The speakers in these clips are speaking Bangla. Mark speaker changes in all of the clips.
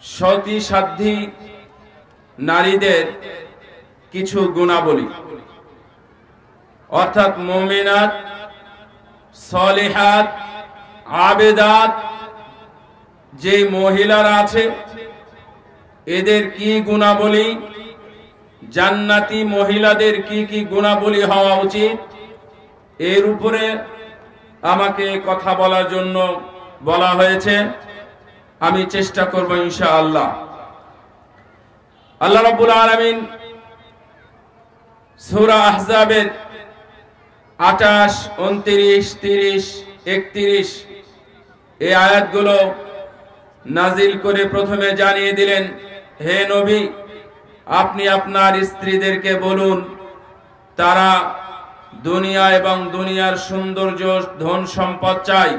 Speaker 1: সতী সাধ্বী নারীদের কিছু গুণাবলী, অর্থাৎ মুমিনাত, সলিহাত, আবেদাত যে মহিলারা আছে এদের কি গুণাবলী, জান্নাতি মহিলাদের কি কি গুণাবলী হওয়া উচিত, এর উপরে আমাকে কথা বলার জন্য বলা হয়েছে। আমি চেষ্টা করব ইনশাআল্লাহ। আল্লাহ রাব্বুল আলামিন সূরা আহজাবের 28, 29, 30, 31 এই আয়াতগুলো নাজিল করে প্রথমে জানিয়ে দিলেন, হে নবী, আপনি আপনার স্ত্রীদেরকে বলুন তারা দুনিয়া এবং দুনিয়ার সৌন্দর্য, ধন সম্পদ চায়।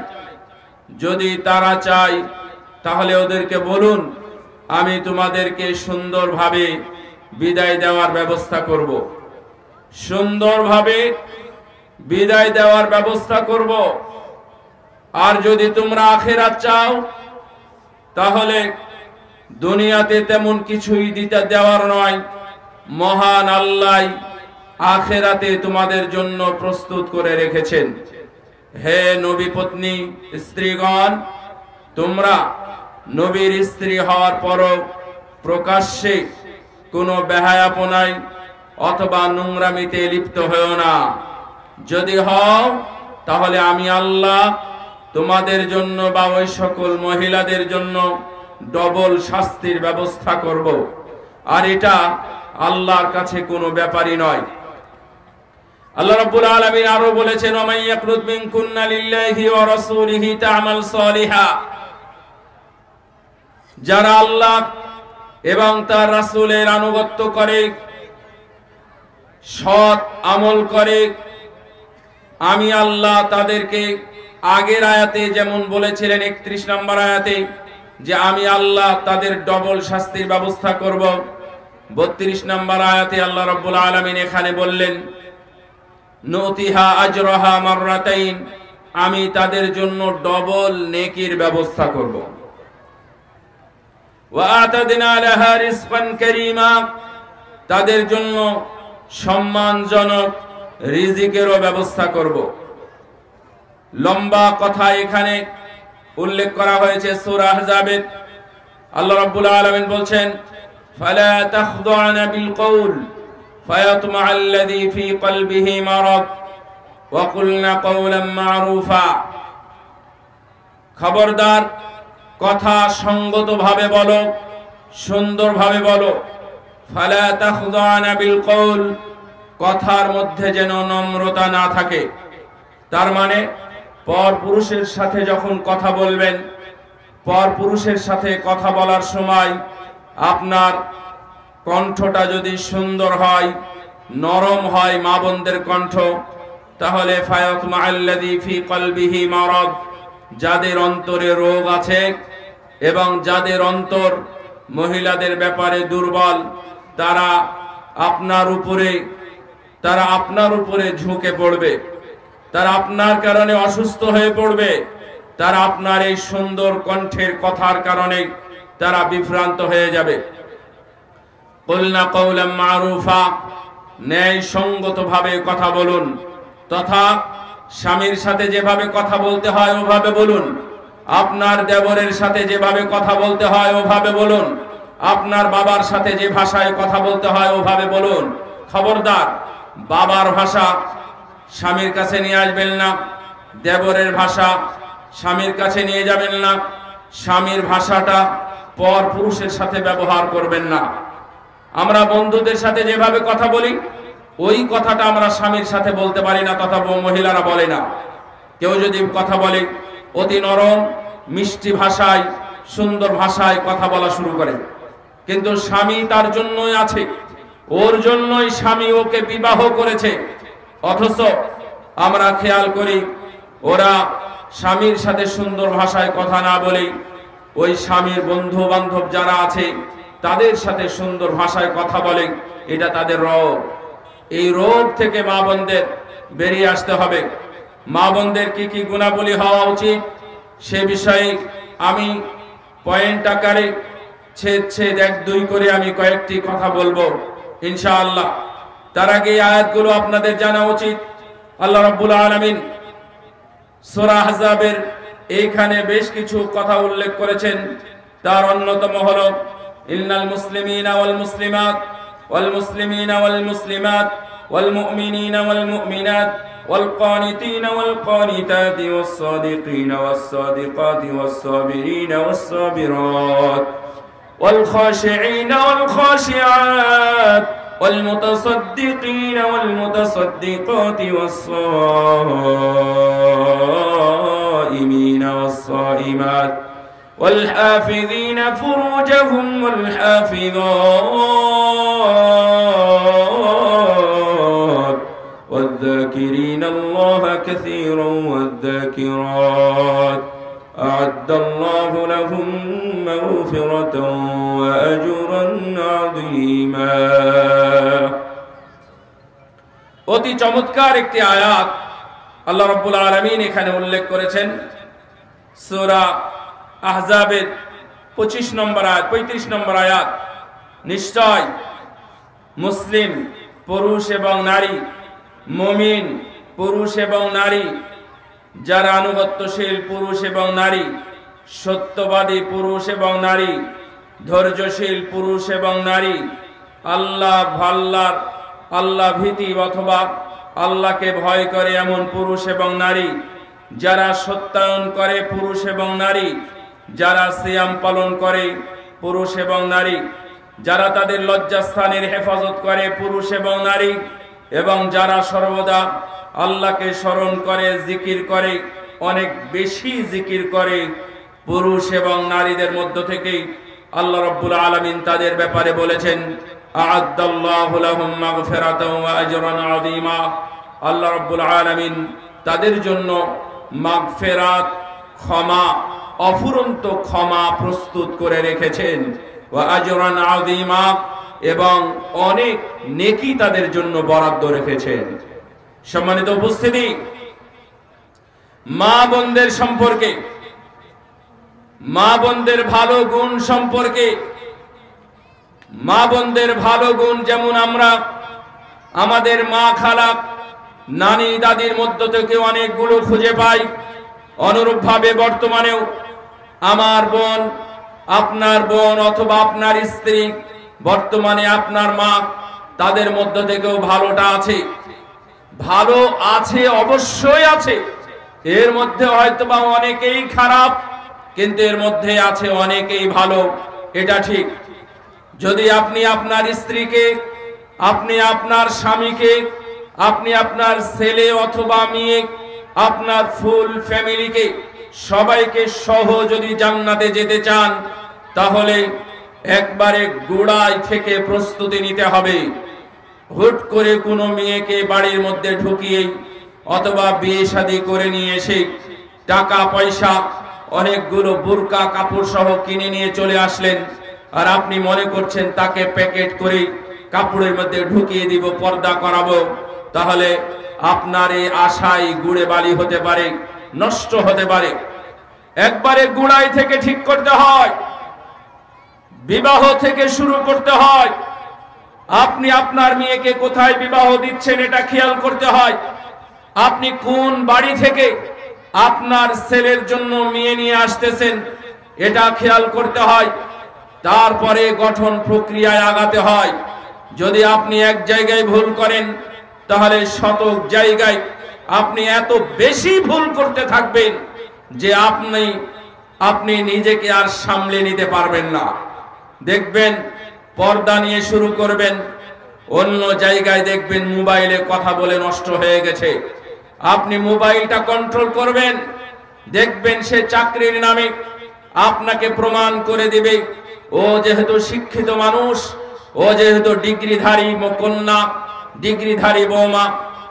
Speaker 1: যদি তারা চায় তাহলে ওদেরকে বলুন আমি তোমাদেরকে সুন্দরভাবে বিদায় দেওয়ার ব্যবস্থা করব, সুন্দরভাবে বিদায় দেওয়ার ব্যবস্থা করব। আর যদি তোমরা আখিরাত চাও তাহলে দুনিয়াতে তেমন কিছুই দিতে দেওয়ার নয়, মহান আল্লাহ আখিরাতে তোমাদের জন্য প্রস্তুত করে রেখেছেন। হে নবী পত্নী স্ত্রীগণ, তোমরা নবীর স্ত্রী হওয়ার পরও প্রকাশ্যে কোনো বেহায়াপনায় অথবা নোংরামিতে লিপ্ত হও না। যদি হও তাহলে আমি আল্লাহ তোমাদের জন্য বা ওই সকল মহিলাদের জন্য ডবল শাস্তির ব্যবস্থা করব। আর এটা আল্লাহর কাছে কোনো ব্যাপারই নয়। আল্লাহ রাব্বুল আলামিন আরো বলেছেন, ওয়া মান ইয়াকনুত মিনকুন্না লিল্লাহি ওয়া রাসূলিহি তা'মাল সালিহা, যারা আল্লাহ এবং তার রাসূলের আনুগত্য করে, সৎ আমল করে, আমি আল্লাহ তাদেরকে আগের আয়াতে যেমন বলেছিলেন 31 নম্বর আয়াতে যে আমি আল্লাহ তাদের ডবল শাস্তির ব্যবস্থা করব, 32 নম্বর আয়াতে আল্লাহ রাব্বুল আলামিন এখানে বললেন নুতিহা আজরাহা মাররাতাইন, আমি তাদের জন্য ডবল নেকির ব্যবস্থা করব। ওয়া আতাদনা লাহা রিজকান কারীমা, তাদের জন্য সম্মানজনক রিজিকেরও ব্যবস্থা করব। লম্বা কথা এখানে উল্লেখ করা হয়েছে সূরা আহজাবে। আল্লাহ রাব্বুল আলামিন বলছেন, ফালা তাখদুনা বিল কওল ফায়াতমা আল্লাযী ফী কলবিহি মারাদ ওয়া কুলনা কওলান মা'রুফা, খবরদার কথা সঙ্গতভাবে বলো, সুন্দরভাবে বলো। ফালা তাখদুনা বিল কওল, কথার মধ্যে যেন নম্রতা না থাকে। তার মানে পরপুরুষের সাথে যখন কথা বলবেন, পরপুরুষের সাথে কথা বলার সময় আপনার কণ্ঠটা যদি সুন্দর হয়, নরম হয়, মা বোনদের কণ্ঠ, তাহলে ফায়াতমা আল্লাযী ফী কলবিহি মারাদ, যাদের অন্তরে রোগ আছে এবং যাদের অন্তর মহিলাদের ব্যাপারে দুর্বল, তারা আপনার উপরে ঝুঁকে পড়বে, তারা আপনার কারণে অসুস্থ হয়ে পড়বে, তারা আপনার এই সুন্দর কণ্ঠের কথার কারণে তারা বিভ্রান্ত হয়ে যাবে। কুলনা কওলান মা'রুফা, ন্যায় সঙ্গতভাবে কথা বলুন, তথা স্বামীর সাথে যেভাবে কথা বলতে হয় ওভাবে বলুন, আপনার দেবরের সাথে যেভাবে কথা বলতে হয় ওভাবে বলুন, আপনার বাবার সাথে যে ভাষায় কথা বলতে হয় ওভাবে বলুন। খবরদার বাবার ভাষা স্বামীর কাছে নিয়ে আসবেন না, দেবরের ভাষা স্বামীর কাছে নিয়ে যাবেন না, স্বামীর ভাষাটা পর পুরুষের সাথে ব্যবহার করবেন না। আমরা বন্ধুদের সাথে যেভাবে কথা বলি ওই কথাটা আমরা স্বামীর সাথে বলতে পারি না, তথা মহিলারা বলে না। কেউ যদি কথা বলে অতি নরম মিষ্টি ভাষায়, সুন্দর ভাষায় কথা বলা শুরু করে, কিন্তু স্বামী তার জন্যই আছে, ওর জন্যই স্বামী ওকে বিবাহ করেছে, অথচ আমরা খেয়াল করি ওরা স্বামীর সাথে সুন্দর ভাষায় কথা না বলে ওই স্বামীর বন্ধু বান্ধব যারা আছে তাদের সাথে সুন্দর ভাষায় কথা বলে। এটা তাদের রোগ। এই রোগ থেকে মা বোনদের বেরিয়ে আসতে হবে। মা বোনদের কি কি গুণাবলী হওয়া উচিত সে বিষয়ে আমি পয়েন্ট আকারে ছেদ এক দুই করে আমি কয়েকটি কথা বলবো ইনশাআল্লাহ। তার আগে এই আয়াতগুলো আপনাদের জানা উচিত। আল্লাহ রাব্বুল আলামিন সূরা আহজাবের এইখানে বেশ কিছু কথা উল্লেখ করেছেন। তার অন্যতম হলো ইন্নাল মুসলিমিনা ওয়াল মুসলিমাত ওয়াল মুসলিমিনা ওয়াল মুসলিমাত ওয়াল মুমিনিনা ওয়াল মুমিনাত ওয়াল কানিতিনা ওয়াল কানিতাতি ওয়াস সাদিকিনা ওয়াস সাদিকাতি ওয়াস সাবিরিনা ওয়াস সাবিরাত ওয়াল খাশিঈনা ওয়াল খাশিআত ওয়াল মুতাসাদ্দিকিনা ওয়াল মুতাসাদ্দিকাতি ওয়াস সাইমিনা ওয়াস সাইমাত والحافظين فروجهم والحافظات والذاكرين الله كثيرا والذاكرات أعد الله لهم مغفرة وأجرا عظيما। অতি চমৎকার একটি আয়াত আল্লাহ রাব্বুল আলামিন এখানে উল্লেখ করেছেন। সূরা আহজাবের 25 নম্বর আয়াত 35 নম্বর আয়াত, নিশ্চয় মুসলিম পুরুষ এবং নারী, মুমিন পুরুষ এবং নারী, যারা আনুগত্যশীল পুরুষ এবং নারী, সত্যবাদী পুরুষ এবং নারী, ধৈর্যশীল পুরুষ এবং নারী, আল্লাহ ভীতি অথবা আল্লাহকে ভয় করে এমন পুরুষ এবং নারী, যারা সত্যায়ন করে পুরুষ এবং নারী, যারা সিয়াম পালন করে পুরুষ এবং নারী, যারা তাদের লজ্জাস্থানের হেফাজত করে পুরুষ এবং নারী, এবং যারা সর্বদা আল্লাহকে স্মরণ করে, জিকির করে, অনেক বেশি জিকির করে পুরুষ এবং নারীদের মধ্য থেকেই আল্লাহ রাব্বুল আলামিন তাদের ব্যাপারে বলেছেন আ'আদ্দাল্লাহু লাহুম মাগফিরাতান ওয়া আজরান আযীমা। আল্লাহ রাব্বুল আলামিন তাদের জন্য মাগফিরাত, ক্ষমা, অফুরন্ত ক্ষমা প্রস্তুত করে রেখেছেন, ওয়া আজরান আযীমা, এবং অনেক নেকি তাদের জন্য বরাদ্দ রেখেছেন। সম্মানিত উপস্থিতি, মা বোনদের সম্পর্কে, মা বোনদের ভালো গুণ সম্পর্কে, মা বোনদের ভালো গুণ যেমন আমরা আমাদের মা, খালা, নানি, দাদির মধ্য থেকে অনেকগুলো খুঁজে পাই, অনুরূপভাবে বর্তমানেও আমার বোন, আপনার বোন অথবা আপনার স্ত্রী, বর্তমানে আপনার মা, তাদের মধ্য থেকেও ভালোটা আছে। ভালো আছে, অবশ্যই আছে। এর মধ্যে হয়তোবা অনেকেই খারাপ, কিন্তু এর মধ্যে আছে অনেকেই ভালো, এটা ঠিক। যদি আপনি আপনার স্ত্রীকে, আপনি আপনার স্বামীকে, আপনি আপনার ছেলে অথবা মেয়ে, আপনার ফুল ফ্যামিলিকে, সবাইকে সহ যদি জান্নাতে যেতে চান, তাহলে একবারে গোড়ায় থেকে প্রস্তুতি নিতে হবে। হুট করে কোনো মেয়েকে বাড়ির মধ্যে ঢুকিয়ে অথবা বিয়ে শাদী করে নিয়ে এসে টাকা পয়সা, অনেকগুলো বুরকা কাপড় সহ কিনে নিয়ে চলে আসলেন, আর আপনি মনে করছেন তাকে প্যাকেট করে কাপড়ের মধ্যে ঢুকিয়ে দিব, পর্দা করাবো, তাহলে আপনার এই আশাই গুড়ে বালি হতে পারে, নষ্ট হতে পারে। একবারে গোড়ায় থেকে ঠিক করতে হয়, বিবাহ থেকে শুরু করতে হয়। আপনি আপনার মেয়েকে কোথায় বিবাহ দিচ্ছেন এটা খেয়াল করতে হয়। আপনি কোন বাড়ি থেকে আপনার ছেলের জন্য মেয়ে নিয়ে আসতেছেন এটা খেয়াল করতে হয়। তারপরে গঠন প্রক্রিয়ায় আগাতে হয়। যদি আপনি এক জায়গায় ভুল করেন, তাহলে শতক জায়গায় আপনি এত বেশি ভুল করতে থাকবেন যে আপনি নিজেকে আর সামলে নিতে পারবেন না। দেখবেন পর্দা নিয়ে শুরু করবেন, অন্য জায়গায় দেখবেন মোবাইলে কথা বলে নষ্ট হয়ে গেছে। আপনি মোবাইলটা কন্ট্রোল করবেন, দেখবেন সে চাকরির নামে আপনাকে প্রমাণ করে দিবে ও যেহেতু শিক্ষিত মানুষ, ও যেহেতু ডিগ্রিধারী কন্যা, ডিগ্রিধারী বৌমা,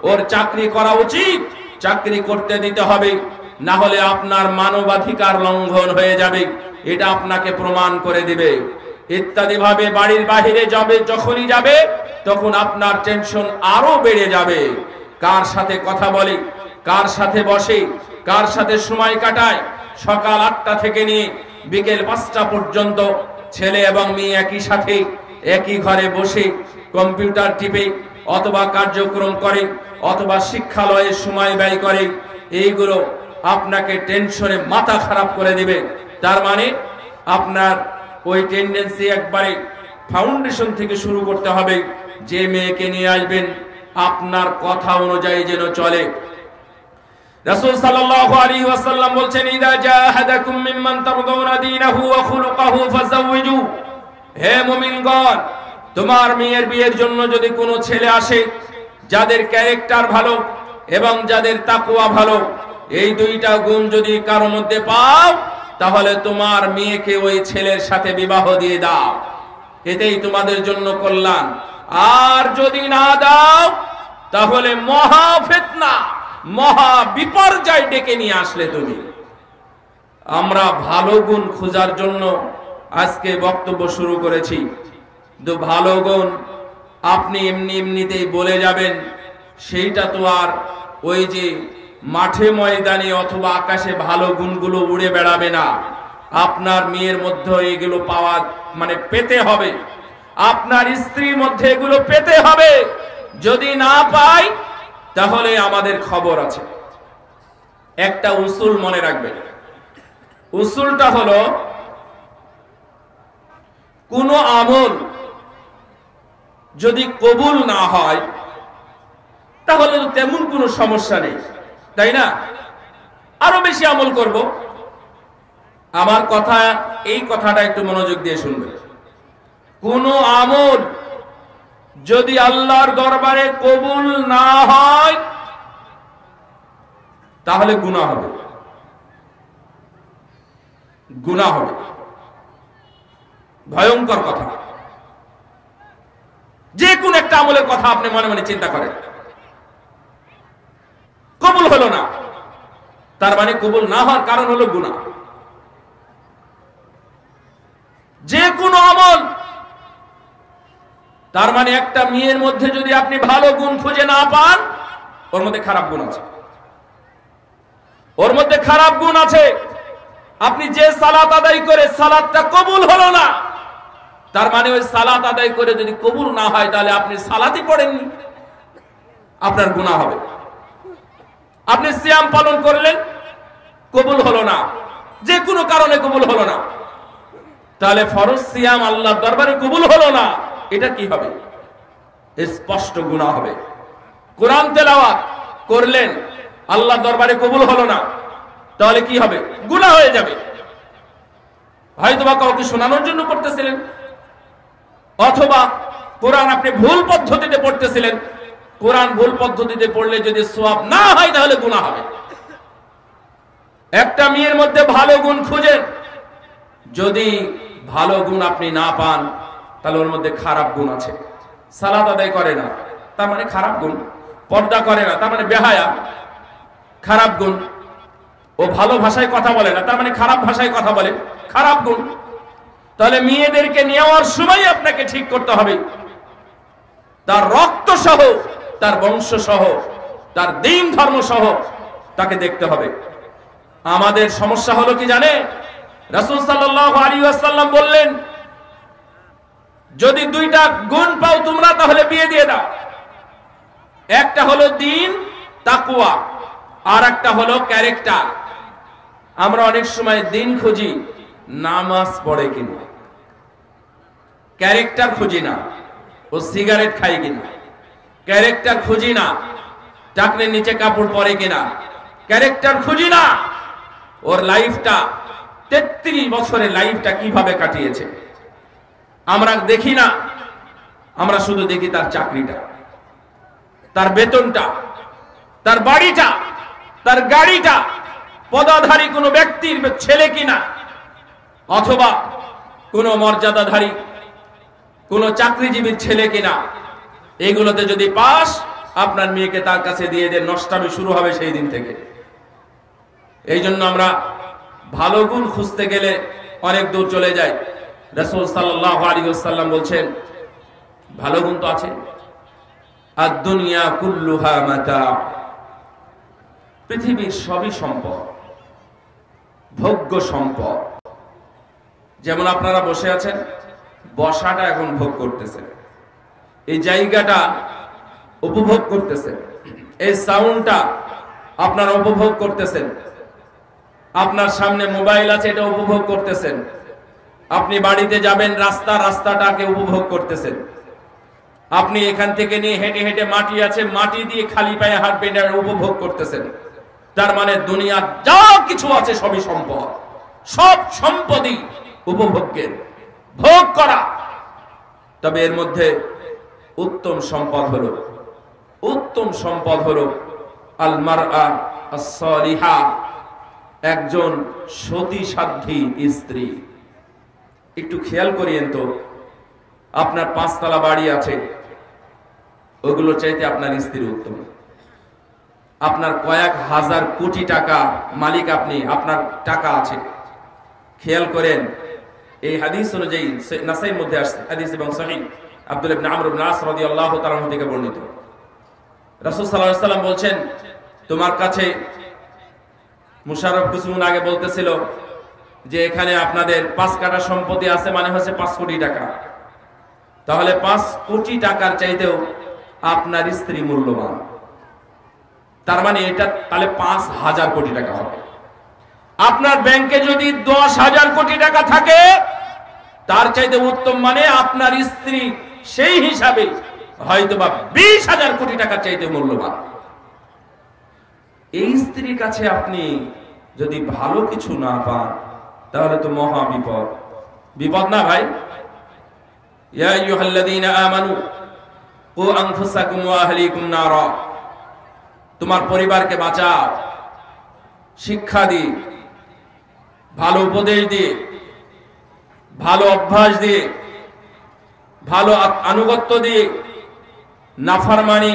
Speaker 1: ওর চাকরি করা উচিত, চাকরি করতে দিতে হবে, না হলে আপনার মানবাধিকার লঙ্ঘন হয়ে যাবে, এটা আপনাকে প্রমাণ করে দিবে। ইত্যাদি ভাবে বাড়ির বাহিরে যাবে, যখনই যাবে তখন আপনার টেনশন আরো বেড়ে যাবে। কার সাথে কথা বলে, কার সাথে বসে, কার সাথে সময় কাটায়, সকাল 8টা থেকে নিয়ে বিকেল 5টা পর্যন্ত ছেলে এবং মেয়ে একই সাথে একই ঘরে বসে কম্পিউটার টিপে অথবা কার্যক্রম করে অথবা শিক্ষালয়ে সময় ব্যয় করে, এইগুলো আপনাকে টেনশনে মাথা খারাপ করে দিবে। তার মানে আপনার ওই টেন্ডেন্সি একবারে ফাউন্ডেশন থেকে শুরু করতে হবে। যে মেয়েকে নিয়ে আসবেন আপনার কথা অনুযায়ী যেন চলে। রাসূল সাল্লাল্লাহু আলাইহি ওয়াসাল্লাম বলেন, ইযা জাহাদাকুম মিম্মান তারদাউনা দীনাহু ওয়া খুলুকাহু ফাযাওয়িজু। হে মুমিনগণ, তোমার মেয়ের বিয়ের জন্য যদি কোনো ছেলে আসে যাদের ক্যারেক্টার ভালো এবং যাদের তাকওয়া ভালো, এই দুইটা গুণ যদি কারো মধ্যে পাও তাহলে তোমার মেয়েকে ওই ছেলের সাথে বিবাহ দিয়ে দাও, এতেই তোমাদের জন্য কল্যাণ। আর যদি না দাও তাহলে মহা ফিতনা, মহা বিপর্যয় ডেকে নিয়ে আসলে তুমি। আমরা ভালো গুণ খোঁজার জন্য আজকে বক্তব্য শুরু করেছি। তো ভালো গুণ আপনি এমনি এমনিতেই বলে যাবেন সেইটা তো আর ওই যে মাঠে ময়দানে অথবা আকাশে ভালো গুণগুলো উড়ে বেড়াবে না। আপনার মেয়ের মধ্যে এগুলো পাওয়া মানে পেতে হবে, আপনার স্ত্রীর মধ্যে এগুলো পেতে হবে। যদি না পাই তাহলে আমাদের খবর আছে। একটা উসুল মনে রাখবেন, উসুলটা হলো কোন আমল যদি কবুল না হয় তাহলে তেমন কোনো সমস্যা নেই, তাই না? আরো বেশি আমল করব। আমার কথা, এই কথাটা একটু মনোযোগ দিয়ে শুনবেন। কোন আমল যদি আল্লাহর দরবারে কবুল না হয় তাহলে গুনাহ হবে, গুনাহ হবে। ভয়ঙ্কর কথা। যে কোন একটা আমলের কথা আপনি মনে মনে চিন্তা করেন, কবুল হলো না, তার মানে কবুল না হওয়ার কারণ হলো গুনাহ। যে কোনো আমল, তার মানে একটা মেয়ের মধ্যে যদি আপনি ভালো গুণ খুঁজে না পান, ওর মধ্যে খারাপ গুণ আছে, ওর মধ্যে খারাপ গুণ আছে। আপনি যে সালাত আদায় করে সালাতটা কবুল হলো না, তার মানে ওই সালাত আদায় করে যদি কবুল না হয় তাহলে আপনি সালাতই পড়েননি, আপনার গুনাহ হবে। আপনি সিয়াম পালন করলেন, কবুল হলো না, যে কোনো কারণে কবুল হলো না, তাহলে ফরজ সিয়াম আল্লাহর দরবারে কবুল হলো না, এটা কি হবে? স্পষ্ট গুনাহ হবে। কোরআন তেলাওয়াত করলেন, আল্লাহর দরবারে কবুল হলো না, তাহলে কি হবে? গুনাহ হয়ে যাবে। হয়তোবা কাউকে শোনানোর জন্য পড়তেছিলেন, অথবা কোরআন আপনি ভুল পদ্ধতিতে পড়তেছিলেন। কোরআন ভুল পদ্ধতিতে পড়লে যদি সওয়াব না হয় তাহলে গুনাহ হবে। একটা মেয়ের মধ্যে ভালো গুণ খুঁজেন, যদি ভালো গুণ আপনি না পান তাহলে ওর মধ্যে খারাপ গুণ আছে। সালাত আদায় করে না, তার মানে খারাপ গুণ। পর্দা করে না, তার মানে বেহায়া, খারাপ গুণ। ও ভালো ভাষায় কথা বলে না, তার মানে খারাপ ভাষায় কথা বলে, খারাপ গুণ। তাহলে মেয়েদেরকে নেওয়ার সময় আপনাকে ঠিক করতে হবে তার রক্ত সহ, তার বংশ সহ, তার দিন ধর্ম সহ তাকে দেখতে হবে। আমাদের সমস্যা হলো কি জানে? রাসূল সাল্লাল্লাহু আলাইহি ওয়াসাল্লাম বললেন, যদি দুইটা গুণ পাও তোমরা তাহলে বিয়ে দিয়ে দাও। একটা হলো দ্বীন তাকওয়া, আর একটা হলো ক্যারেক্টার। আমরা অনেক সময় দ্বীন খুঁজি, নামাজ পড়ে কিনা, ক্যারেক্টার খুঁজি না, ও সিগারেট খায় কিনা, ক্যারেক্টার খুঁজি না, টাকনের নিচে কাপড় পরে কিনা, ক্যারেক্টার খুঁজি না, ওর লাইফটা 33 বছরের লাইফটা কিভাবে কাটিয়েছে আমরা দেখি না। আমরা শুধু দেখি তার চাকরিটা, তার বেতনটা, তার বাড়িটা, তার গাড়িটা, পদাধারী কোনো ব্যক্তির ছেলে কিনা, অথবা কোনো মর্যাদাধারী কোনো চাকরিজীবীর ছেলে কিনা। এইগুলোতে যদি পাস, আপনার মেয়েকে তার কাছে দিয়ে দেন, নষ্টামি শুরু হবে সেই দিন থেকে। এই জন্য আমরা ভালো গুণ খুঁজতে গেলে অনেক দূর চলে যাই। রাসূল সাল্লাল্লাহু আলাইহি ওয়াসাল্লাম বলছেন, ভালো গুণ তো আছে। আদ-দুনিয়া কুল্লুহা মাতা, পৃথিবীর সবই সম্পদ, ভোগ্য সম্পদ। যেমন আপনারা বসে আছেন, বসাটা এখন ভোগ করতেছেন, এই জায়গাটা উপভোগ করতেছেন, এই সাউন্ডটা আপনারা উপভোগ করতেছেন, আপনার সামনে মোবাইল আছে এটা উপভোগ করতেছেন, আপনি বাড়িতে যাবেন রাস্তাটাকে উপভোগ করতেছেন, আপনি এখান থেকে নিয়ে হেঁটে হেঁটে মাটি আছে মাটি দিয়ে খালি পায়ে হাঁটবেন এটা উপভোগ করতেছেন। তার মানে দুনিয়ার যা কিছু আছে সবই সম্পদ, সব সম্পদই উপভোগ্যের, ভোগ করা। তবে এর মধ্যে উত্তম সম্পদ হলো আল মারআ আস-সালিহা, একজন সতী সাধ্বী স্ত্রী। একটু খেয়াল করিয়েন তো, আপনার 5 তলা বাড়ি আছে, ওগুলো চাইতে আপনার স্ত্রী উত্তম। আপনার কয়েক হাজার কোটি টাকা মালিক আপনি, আপনার টাকা আছে, খেয়াল করেন এই হাদিস অনুযায়ী নাসাইর মধ্যে আসছে হাদিস এবং সহিহ আব্দুল্লাহ ইবনে আমর ইবনে আস রাদিয়াল্লাহু তাআলা থেকে বর্ণিত। রাসূল সাল্লাল্লাহু আলাইহি ওয়াসাল্লাম বলছেন, তোমার কাছে মুশাররফ কিছুদিন আগে বলতেছিল যে এখানে আপনাদের 5 কাঠা সম্পত্তি আছে, মানে হচ্ছে 5 কোটি টাকা। তাহলে 5 কোটি টাকার চাইতেও আপনার স্ত্রী মূল্যবান। তার মানে এটা তাহলে 5,000 কোটি টাকা হবে। আপনার ব্যাংকে যদি 10,000 কোটি টাকা থাকে, তার চাইতে উত্তম মানে আপনার স্ত্রী সেই হিসাবে হয়তোবা 20,000 কোটি টাকার চাইতে মূল্যবান। এই স্ত্রীর কাছে আপনি যদি ভালো কিছু না পান, তাহলে তো মহা বিপদ। বিপদ না ভাই? ইয়া আইয়ুহাল্লাযীনা আমানু কু আনফুসাকুম ওয়া আহলিকুম নারা, তোমার পরিবারকে বাঁচাও, শিক্ষা দিয়ে, ভালো উপদেশ দিয়ে, ভালো অভ্যাস দিয়ে, ভালো আনুগত্য দিয়ে, নাফরমানি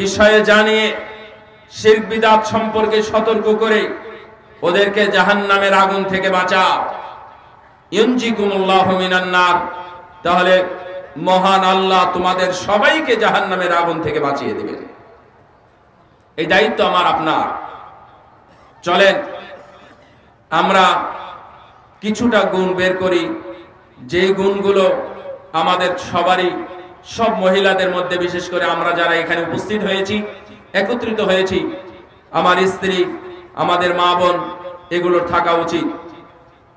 Speaker 1: বিষয়ে জানিয়ে, শিরক বিদআত সম্পর্কে সতর্ক করে ওদেরকে জাহান্নামের আগুন থেকে বাঁচাও। ইউনজিকুমুল্লাহু মিনান নার, তাহলে মহান আল্লাহ তোমাদের সবাইকে জাহান্নামের আগুন থেকে বাঁচিয়ে দিবেন। এই দায়িত্ব আমার আপনার। চলেন আমরা কিছুটা গুণ বের করি, যে গুণগুলো আমাদের সবারই, সব মহিলাদের মধ্যে, বিশেষ করে আমরা যারা এখানে উপস্থিত হয়েছি, একত্রিত হয়েছি, আমার স্ত্রী, আমাদের মা বোন, এগুলোর থাকা উচিত।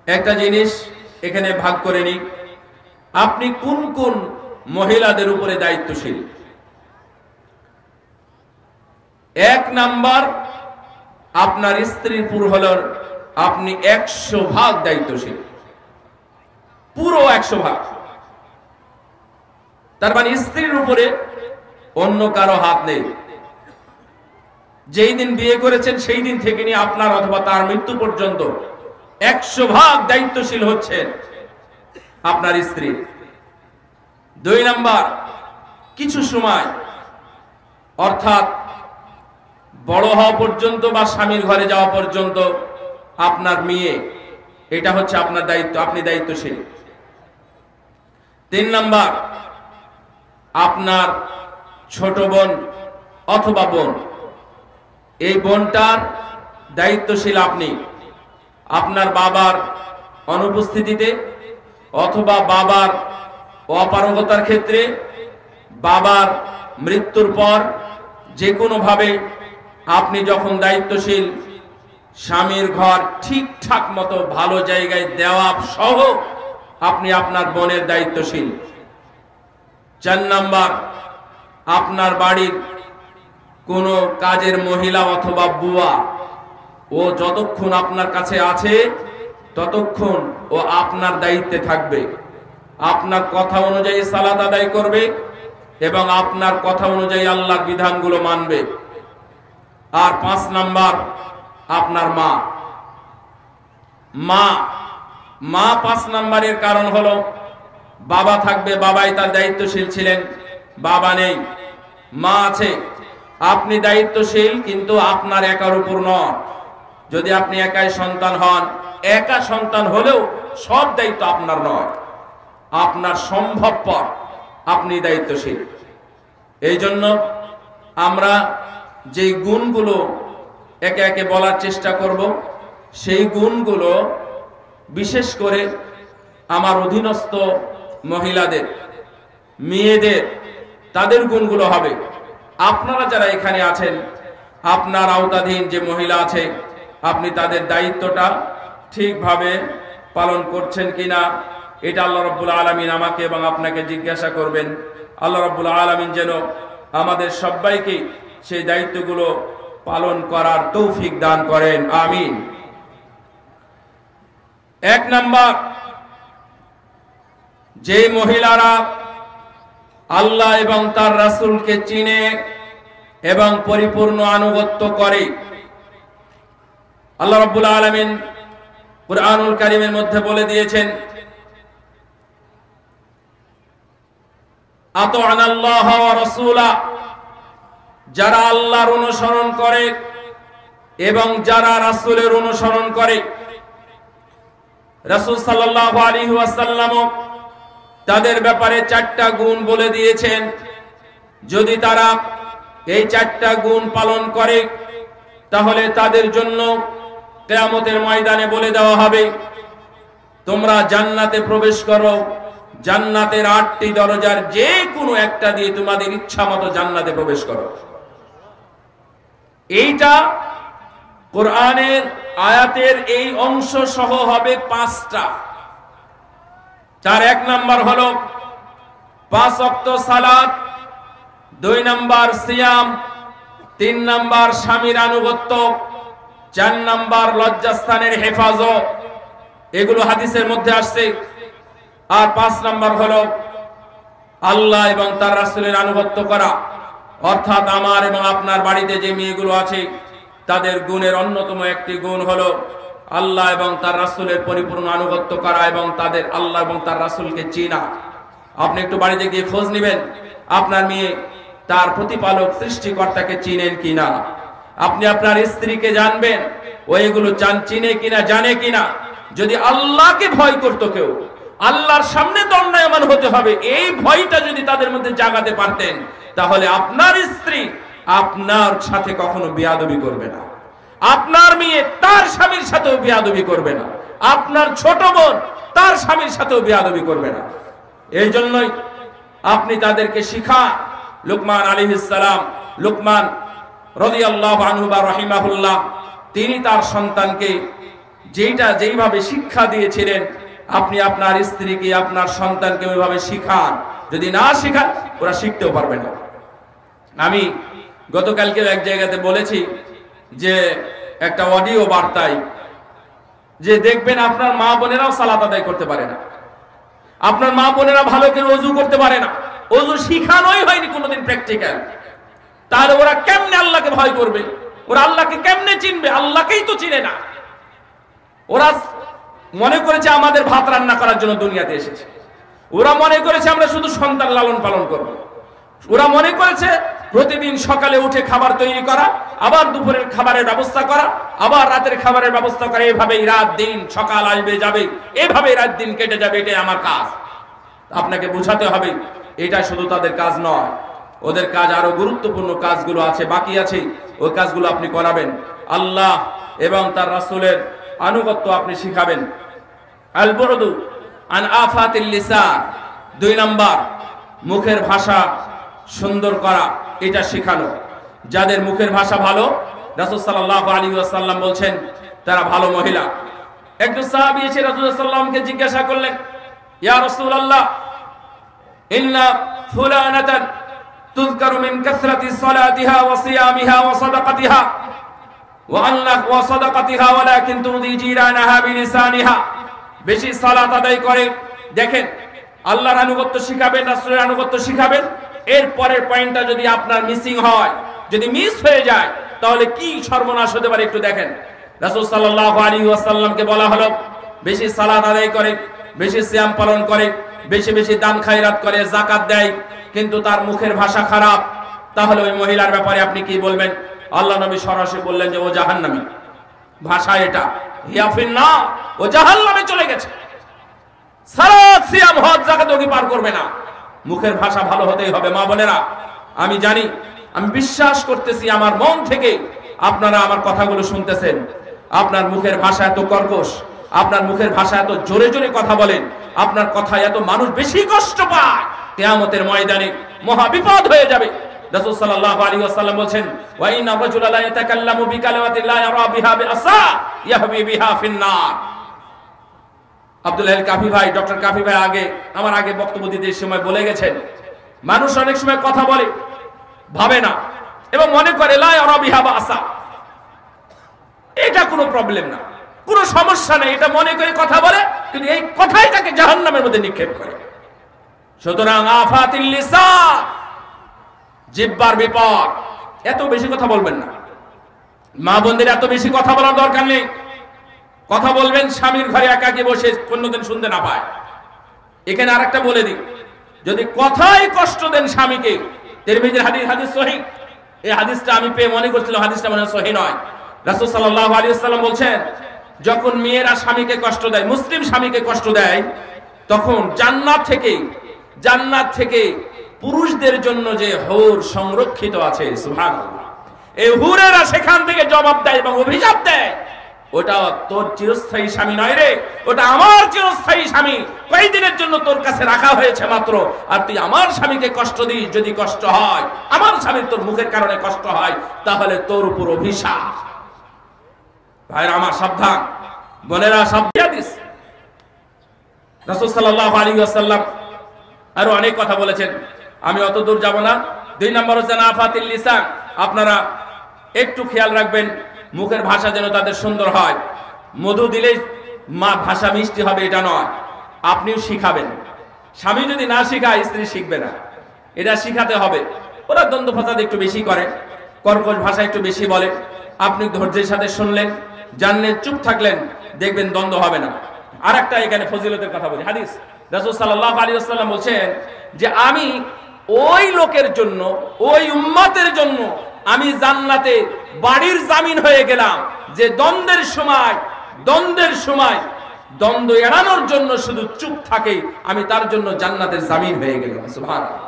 Speaker 1: একটা জিনিস এখানে ভাগ করে নিই, আপনি কোন কোন মহিলাদের উপরে দায়িত্বশীল। 1 নাম্বার, আপনার স্ত্রীর পুরো হলো আপনি 100% দায়িত্বশীল, পুরো 100%। তার মানে স্ত্রীর উপরে অন্য কারো হাত নেই। যেই দিন বিয়ে করেছেন সেই দিন থেকে নিয়ে আপনার অথবা তার মৃত্যু পর্যন্ত 100% দায়িত্বশীল হচ্ছেন আপনার স্ত্রী। 2 নাম্বার, কিছু সময় অর্থাৎ বড় হওয়া পর্যন্ত বা স্বামীর ঘরে যাওয়া পর্যন্ত আপনার মেয়ে, এটা হচ্ছে আপনার দায়িত্ব, আপনি দায়িত্বশীল। 3 নাম্বার, আপনার ছোট বোন অথবা বোন, এই বোনটার দায়িত্বশীল আপনি। আপনার বাবার অনুপস্থিতিতে অথবা বাবার অপারগতার ক্ষেত্রে, বাবার মৃত্যুর পর যে কোনো ভাবে আপনি যখন দায়িত্বশীল, স্বামীর ঘর ঠিকঠাক মতো ভালো জায়গায় দেওয়া সহ আপনি আপনার বোনের দায়িত্বশীল। 4 নাম্বার, আপনার বাড়ির কোনো কাজের মহিলা অথবা বুয়া, ও যতক্ষণ আপনার কাছে আছে ততক্ষণ ও আপনার দায়িত্বে থাকবে, আপনার কথা অনুযায়ী সালাত আদায় করবে এবং আপনার কথা অনুযায়ী আল্লাহর বিধানগুলো মানবে। আর 5 নাম্বার, আপনার মা। 5 নাম্বারের কারণ হলো, বাবা থাকবে, বাবাই তার দায়িত্বশীল ছিলেন, বাবা নেই, মা আছে, আপনি দায়িত্বশীল, কিন্তু আপনার একার উপর নয়। যদি আপনি একাই সন্তান হন, একা সন্তান হলেও সব দায়িত্ব আপনার নয়, আপনার সম্ভবপর আপনি দায়িত্বশীল। এই জন্য আমরা যে গুণগুলো একে একে বলার চেষ্টা করব, সেই গুণগুলো বিশেষ করে আমার অধীনস্থ মহিলাদের, মেয়েদের, তাদের গুণগুলো হবে। আপনারা যারা এখানে আছেন, আপনার আওতাধীন যে মহিলা আছে, আপনি তাদের দায়িত্বটা ঠিকভাবে পালন করছেন কিনা, এটা আল্লাহ রাব্বুল আলামিন আমাকে এবং আপনাকে জিজ্ঞাসা করবেন। আল্লাহ রাব্বুল আলামিন যেন আমাদের সবাইকে সেই দায়িত্বগুলো পালন করার তৌফিক দান করেন, আমিন। এক নাম্বার, যে মহিলারা আল্লাহ এবং তার রাসূলকে চিনে এবং পরিপূর্ণ আনুগত্য করে, আল্লাহ রাব্বুল আলামিন কুরআনুল কারীমের মধ্যে বলে দিয়েছেন, আতা'নাল্লাহ ওয়া রাসূলা, যারা আল্লাহর অনুসরণ করে এবং যারা রাসূলের অনুসরণ করে। রাসূল সাল্লাল্লাহু আলাইহি ওয়াসাল্লাম তাদের ব্যাপারে 4টা গুণ বলে দিয়েছেন। যদি তারা এই 4টা গুণ পালন করে, তাহলে তাদের জন্য কিয়ামতের ময়দানে বলে দেওয়া হবে, তোমরা জান্নাতে প্রবেশ করো, জান্নাতের 8টি দরজার যে কোনো একটা দিয়ে তোমাদের ইচ্ছা মতো জান্নাতে প্রবেশ করো। এইটা কোরআনের আয়াতের এই অংশ সহ হবে 5টা। তার 1 নাম্বার হলো 5 ওয়াক্ত সালাত, 2 নাম্বার সিয়াম, 3 নাম্বার স্বামীর আনুগত্য, 4 নাম্বার লজ্জাস্থানের হেফাজত, এগুলো হাদিসের মধ্যে আসছে। আর 5 নাম্বার হলো আল্লাহ এবং তার রাসূলের আনুগত্য করা, অর্থাৎ আমার এবং আপনার বাড়িতে যে মেয়েগুলো আছে তাদের গুণের অন্যতম একটি গুণ হলো আল্লাহ এবং তার রাসূলের পরিপূর্ণ আনুগত্য করা এবং তাদের আল্লাহ এবং তার রাসূলকে চেনা। আপনি একটু বাড়িতে গিয়ে খোঁজ নেবেন, আপনার মেয়ে তার প্রতিপালক সৃষ্টিকর্তাকে চিনেন কিনা। আপনি আপনার স্ত্রীকে জানবেন, ও এগুলো চিনে কিনা, জানে কিনা। যদি আল্লাহকে ভয় করতো কেউ, আল্লাহর সামনে দণ্ডায়মান হতে হবে, এই ভয়টা যদি তাদের মধ্যে জাগাতে পারতেন, তাহলে আপনার স্ত্রী আপনার সাথে কখনো বেয়াদবি করবে না, আপনার মেয়ে তার স্বামীর সাথেও বেয়াদবি করবে না, আপনার ছোট বোন তার স্বামীর সাথেও বেয়াদবি করবে না। এই জন্যই আপনি তাদেরকে শিখান। লুকমান আলাইহিস সালাম, লুকমান রাদিয়াল্লাহু আনহু বা রাহিমাহুল্লাহ, তিনি তার সন্তানকে যেইভাবে শিক্ষা দিয়েছিলেন, আপনি আপনার স্ত্রীকে, আপনার সন্তানকে ওইভাবে শিখান। যদি না শিখান, ওরা শিখতেও পারবে না। আমি গতকালকে এক জায়গাতে বলেছি যে একটা অডিও বার্তায়, যে দেখবেন আপনার মা বোনেরাও সালাত আদায় করতে পারে না, আপনার মা বোনেরা ভালো করে ওযু করতে পারে না, ওযু শিখানোই হয়নি কোনোদিন প্র্যাকটিক্যাল। তাহলে ওরা কেমনে আল্লাহকে ভয় করবে? ওরা আল্লাহকে কেমনে চিনবে? আল্লাহকেই তো চিনে না। ওরা মনে করেছে আমাদের ভাত রান্না করার জন্য দুনিয়াতে এসেছে, ওরা মনে করেছে আমরা শুধু সন্তান লালন পালন করব, ওরা মনে করেছে প্রতিদিন সকালে উঠে খাবার তৈরি করা, আবার দুপুরের খাবারের ব্যবস্থা করা, আবার রাতের খাবারের ব্যবস্থা করা, এভাবেই রাত দিন, সকাল আসবে যাবে, এভাবেই রাত দিন কেটে যাবে, এটাই আমার কাজ। আপনাকে বোঝাতে হবে এটা শুধু তাদের কাজ নয়, ওদের কাজ আরো গুরুত্বপূর্ণ কাজগুলো আছে, বাকি আছে, ওই কাজগুলো আপনি করাবেন। আল্লাহ এবং তার রাসূলের আনুগত্য আপনি শিখাবেন। আল বুরদু আন আফাতিল লিসান, 2 নাম্বার মুখের ভাষা সুন্দর করা, এটা শেখানো। যাদের মুখের ভাষা ভালো, রাসূল সাল্লাল্লাহু আলাইহি ওয়াসাল্লাম বলছেন তারা ভালো মহিলা। একজন সাহাবী এসে রাসূল সাল্লাল্লাহু আলাইহি ওয়াসাল্লামকে জিজ্ঞাসা করলেন, ইয়া রাসূলুল্লাহ, ইন্না ফুলানাতান তুযকারু মিন কাসরাতি সালাতিহা ওয়া সিয়ামিহা ওয়া সাদাকাতিহা ওয়া সাদাকাতিহা ওয়ালাকিন তুযি জিরানাহা বিলিসানিহা। বেশি সালাত আদায় করে। দেখেন, আল্লাহর আনুগত্য শিখাবেন, রাসূলের আনুগত্য শিখাবেন, এর পরের পয়েন্টটা যদি আপনার মিসিং হয়, যদি মিস হয়ে যায়, তাহলে কি সর্বনাশ হতে পারে একটু দেখেন। রাসূল সাল্লাল্লাহু আলাইহি ওয়াসাল্লামকে বলা হলো বেশি সালাত আদায় করে, বেশি সিয়াম পালন করে, বেশি বেশি দান খায়রাত করে, যাকাত দেয়, কিন্তু তার মুখের ভাষা খারাপ, তাহলে ওই মহিলার ব্যাপারে আপনি কি বলবেন? আল্লাহ নবী সরাসরি বললেন যে ও জাহান্নামী। ভাষা এটা, হিয়া ফিন্নার, ও জাহান্নামে চলে গেছে। সালাত সিয়াম হজ যাকাত ওকে পার করবে না। মুখের ভাষা ভালো হতেই হবে। মা বোনেরা, আমি জানি, আমি বিশ্বাস করতেছি আমার মন থেকে আপনারা আমার কথাগুলো শুনতেছেন। আপনার মুখের ভাষা এত কর্কশ, আপনার মুখের ভাষা এত জোরে জোরে কথা বলেন, আপনার কথায় এত মানুষ বেশি কষ্ট পায়, কিয়ামতের ময়দানে মহা বিপদ হয়ে যাবে। রাসূল সাল্লাল্লাহু আলাইহি ওয়াসাল্লাম বলেন, ওয়া ইন্না রাজুলা লা ইয়াতাকাল্লামু বিকালিমাতিন লা ইয়ারা বিহা বিআসা ইয়াহবি বিহা ফিন-নার। আব্দুল কাফি ভাই, ডক্টর কাফি ভাই আমার আগে বক্তব্য দিতে সময় বলে গেছেন, মানুষ অনেক সময় কথা বলে ভাবে না এবং মনে করে লা ইয়ারা বিহা বিআসা, এটা কোনো প্রবলেম না, কোনো সমস্যা নেই, এটা মনে করে কথা বলে, কিন্তু এই কথাই তাকে জাহান্নামের মধ্যে নিক্ষেপ করে। সুতরাং আফাতিল লিসান, জিহ্বার বিপদ। এত বেশি কথা বলবেন না, মা বোনদের এত বেশি কথা বলার দরকার নেই। কথা বলবেন স্বামীর ঘরে একাকী বসে, কোনদিন শুনতে না পায়। এখানে আরেকটা বলে দিই, যদি কথাই কষ্ট দেন স্বামীকে, তিরমিজির হাদিস সহিহ, এই হাদিসটা আমি পেয়ে মনে করছিলাম হাদিসটা মনে হয় সহিহ নয়। রাসূল সাল্লাল্লাহু আলাইহি ওয়াসাল্লাম বলছেন, যখন মেয়েরা স্বামীকে কষ্ট দেয়, মুসলিম স্বামীকে কষ্ট দেয়, তখন জান্নাত থেকে পুরুষদের জন্য যে হুর সংরক্ষিত আছে, সুবহানাল্লাহ, এই হুরেরা সেখান থেকে জবাব দেয় এবং অভিশাপ দেয়, ওটা তোর চিরস্থায়ী স্বামী নয় রে, ওটা আমার চিরস্থায়ী স্বামী, কয়েকদিনের জন্য তোর কাছে রাখা হয়েছে মাত্র, আর তুই আমার স্বামীকে কষ্ট দিস, যদি কষ্ট হয়, আমার স্বামীর তোর মুখের কারণে কষ্ট হয়, তাহলে তোর উপর অভিশাপ। ভাইরা আমার সাবধান, বোনেরা সাবধান। রাসূল সাল্লাল্লাহু আলাইহি ওয়াসাল্লাম আরো অনেক কথা বলেছেন, আমি অত দূর যাব না। 2 নম্বর হচ্ছে আফাতিল লিসান, আপনারা একটু খেয়াল রাখবেন মুখের ভাষা যেন তাদের সুন্দর হয়। মধু দিলেই মা ভাষা মিষ্টি হবে এটা নয়, আপনিও শিখাবেন। স্বামী যদি না শিখায় স্ত্রী শিখবে না, এটা শিখাতে হবে। ওরা দ্বন্দ্ব ফাসাদ একটু বেশি করে, কর্কশ ভাষা একটু বেশি বলে, আপনি ধৈর্যের সাথে শুনলেন, জানলেন, চুপ থাকলেন, দেখবেন দ্বন্দ্ব হবে না। আরেকটা এখানে ফজিলতের কথা বলি, হাদিস রাসূল সাল্লাল্লাহু আলাইহি ওয়াসাল্লাম বলেন যে আমি ওই লোকের জন্য, ওই উম্মতের জন্য আমি জান্নাতে বাড়ির জামিন হয়ে গেলাম, যে দ্বন্দ্বের সময় দ্বন্দ্ব এড়ানোর জন্য শুধু চুপ থাকে, আমি তার জন্য জান্নাতের জামিন হয়ে গেলাম। সুবহানাল্লাহ।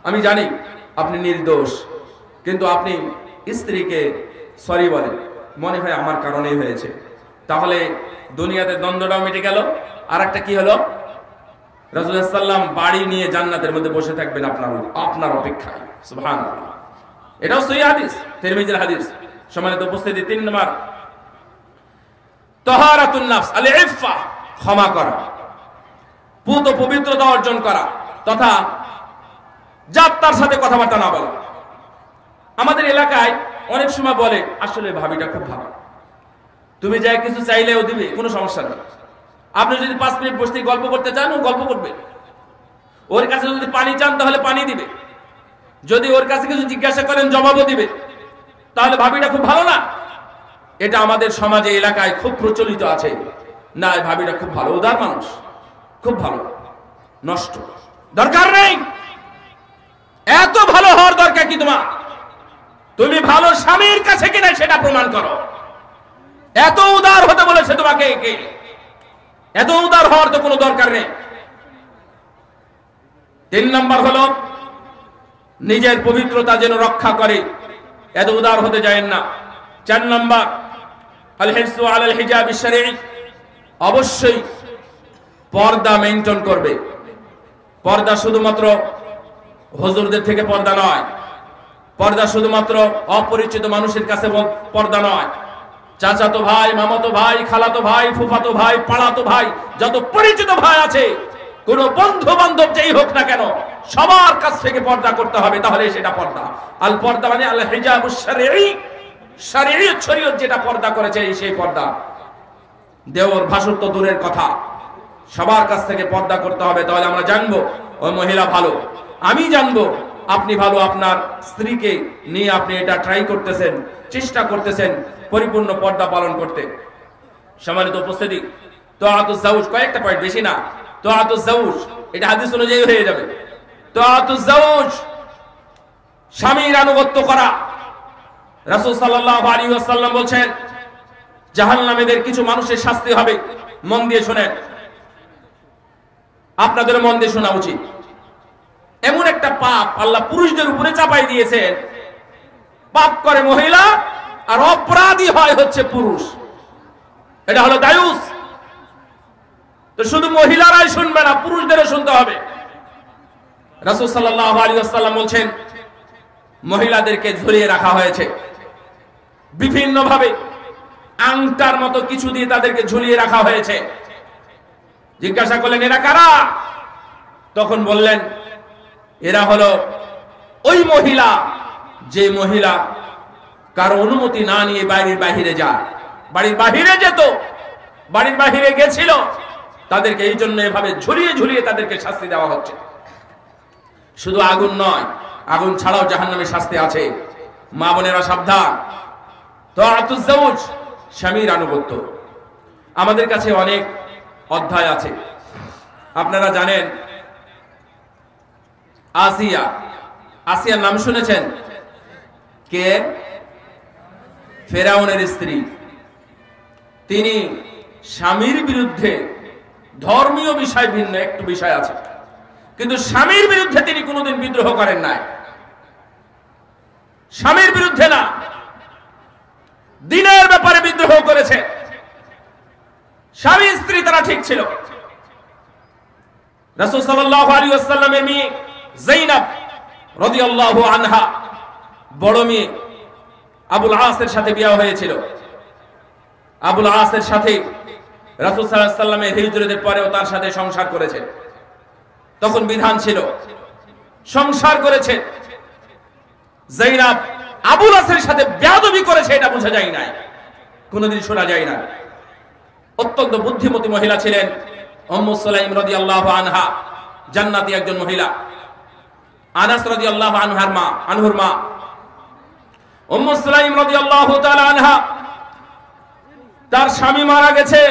Speaker 1: আমি জানি আপনি নির্দোষ, কিন্তু আপনি স্ত্রীকে সরি বলেন, মনে হয় আমার কারণেই হয়েছে, তাহলে দুনিয়াতে দ্বন্দ্বটাও মিটে গেল। আর একটা কি হলো, রাসূলুল্লাহ সাল্লাল্লাহু আলাইহি ওয়াসাল্লাম বাড়ি নিয়ে জান্নাতের মধ্যে বসে থাকবেন আপনার অপেক্ষায়। সুবহানাল্লাহ। এটাও সহিহ হাদিস, তিরমিজির হাদিস। সম্মানিত উপস্থিতি, 3 নম্বর তাহারাতুন নাফস, আল ইফফা, ক্ষমা করা, পবিত্রতা অর্জন করা, তথা যাত্রার সাথে কথাবার্তা না বলা। আমাদের এলাকায় অনেক সময় বলে, আসলে ভাবিটা খুব ভালো, তুমি যাই কিছু চাইলেও দিবে, কোনো সমস্যা নেই। আপনি যদি 5 মিনিট বসে গল্প করতে চান, ও গল্প করবে। ওর কাছে যদি পানি চান, তাহলে পানি দিবে। যদি ওর কাছে কিছু জিজ্ঞাসা করেন, জবাবও দিবে। তাহলে ভাবিটা খুব ভালো না? এটা আমাদের সমাজে, এলাকায় খুব প্রচলিত আছে। না, ভাবিটা খুব ভালো, উদার মানুষ, খুব ভালো, নষ্ট, দরকার নেই। এত ভালো হওয়ার দরকার কি তোমার? তুমি ভালো স্বামীর কাছে কিনা সেটা প্রমাণ করো। এত উদার হতে বলেছে তোমাকে কে? এত উদার হওয়ার তো কোনো দরকার নেই। 3 নম্বর হলো নিজের পবিত্রতা যেন রক্ষা করে, এত উদার হতে যায়েন না। 4 নম্বর আল হিরসু আলাল হিজাব আশ-শারঈ, অবশ্যই পর্দা মেইনটেইন করবে। পর্দা শুধুমাত্র হুজুরদের থেকে পর্দা নয়, পর্দা শুধুমাত্র অপরিচিত মানুষের কাছে পর্দা নয়, চাচাতো ভাই, মামাতো ভাই, খালাতো ভাই, ফুফাতো ভাই, পাড়াতো ভাই, যত পরিচিত ভাই আছে, কোন বন্ধু বান্ধব যেই হোক না কেন, সবার কাছ থেকে পর্দা করতে হবে, তাহলে সেটা পর্দা। আল পর্দা মানে আল হিজাবুশ শারঈ, শরীয়ত যেটা পর্দা করেছে সেই পর্দা। দেওর ভাসুর তো দূরের কথা, সবার কাছ থেকে পর্দা করতে হবে, তাহলে আমরা জানবো ওই মহিলা ভালো, আমি জানবো আপনি ভালো। আপনার স্ত্রীকে নিয়ে আপনি এটা ট্রাই করতেছেন, চেষ্টা করতেছেন পরিপূর্ণ পর্দা পালন করতে। সম্মানিত উপস্থিতি, তাআতুজ যাওজ, কয়েকটা পয়েন্ট, বেশি না। তাআতুজ যাওজ, এটা হাদিস অনুযায়ী হয়ে যাবে। তাআতুজ যাওজ, স্বামীর আনুগত্য করা। রাসূল সাল্লাল্লাহু আলাইহি ওয়াসাল্লাম বলেন, জাহান্নামীদের কিছু মানুষের শাস্তি হবে। মন দিয়ে শুনেন, আপনাদের মন দিয়ে শোনা উচিত। এমন একটা পাপ আল্লাহ পুরুষদের উপরে চাপাই দিয়েছেন, পাপ করে মহিলা আর অপরাধী হয় হচ্ছে পুরুষ। এটা হলো দায়ুস, তো শুধু মহিলারাই শুনবে না, পুরুষদেরও শুনতে হবে। রাসূল সাল্লাল্লাহু আলাইহি ওয়াসাল্লাম বলছেন মহিলাদেরকে ঝুলিয়ে রাখা হয়েছে বিভিন্ন ভাবে, আংটার মতো কিছু দিয়ে তাদেরকে ঝুলিয়ে রাখা হয়েছে। জিজ্ঞাসা করলেন এরা কারা? তখন বললেন এরা হলো ওই মহিলা যে মহিলা কারো অনুমতি না নিয়ে বাড়ির বাহিরে যায়, বাড়ির বাহিরে যেত, বাড়ির বাহিরে গেছিল, তাদেরকে এই জন্য এভাবে ঝুলিয়ে ঝুলিয়ে তাদেরকে শাস্তি দেওয়া হচ্ছে। শুধু আগুন নয়, আগুন ছাড়াও জাহান্নামের শাস্তি আছে। মা বোনেরা সাবধান। তাআতুজ যাওজ, স্বামীর আনুগত্য। আমাদের কাছে অনেক অধ্যায় আছে। আপনারা জানেন আসিয়া, আসিয়ার নাম শুনেছেন? কে? ফেরাউনের স্ত্রী। তিনি স্বামীর বিরুদ্ধে, ধর্মীয় বিষয় ভিন্ন একটু বিষয় আছে, কিন্তু স্বামীর বিরুদ্ধে তিনি কোনোদিন বিদ্রোহ করেন নাই। স্বামীর বিরুদ্ধে না, দিনের ব্যাপারে বিদ্রোহ করেছে। স্বামী স্ত্রী তারা ঠিক ছিল। রাসূল সাল্লাল্লাহু আলাইহি ওয়াসাল্লামের মেয়ে যায়েনব রাদিয়াল্লাহু আনহা, বড় মেয়ে আবুল আসের সাথে বিয়ে হয়েছিল। আবুল আসের সাথে রাসূল সাল্লাল্লাহু আলাইহি ওয়াসাল্লামের হিজরতের পরেও তার সাথে সংসার করেছে। তখন বিধান ছিল সংসার করেছে। যায়েনব আবুল আসের সাথে বেয়াদবি করেছে, এটা বোঝা যায় না, কোনোদিন শোনা যায় না। অত্যন্ত বুদ্ধিমতী মহিলা ছিলেন উম্মু সুলাইম রাদিয়াল্লাহু আনহা, জান্নাতি একজন মহিলা। আনাস রাদিয়াল্লাহু আনহুর মা উম্মু সুলাইম রাদিয়াল্লাহু তাআলা আনহা, তার স্বামী মারা গেছে।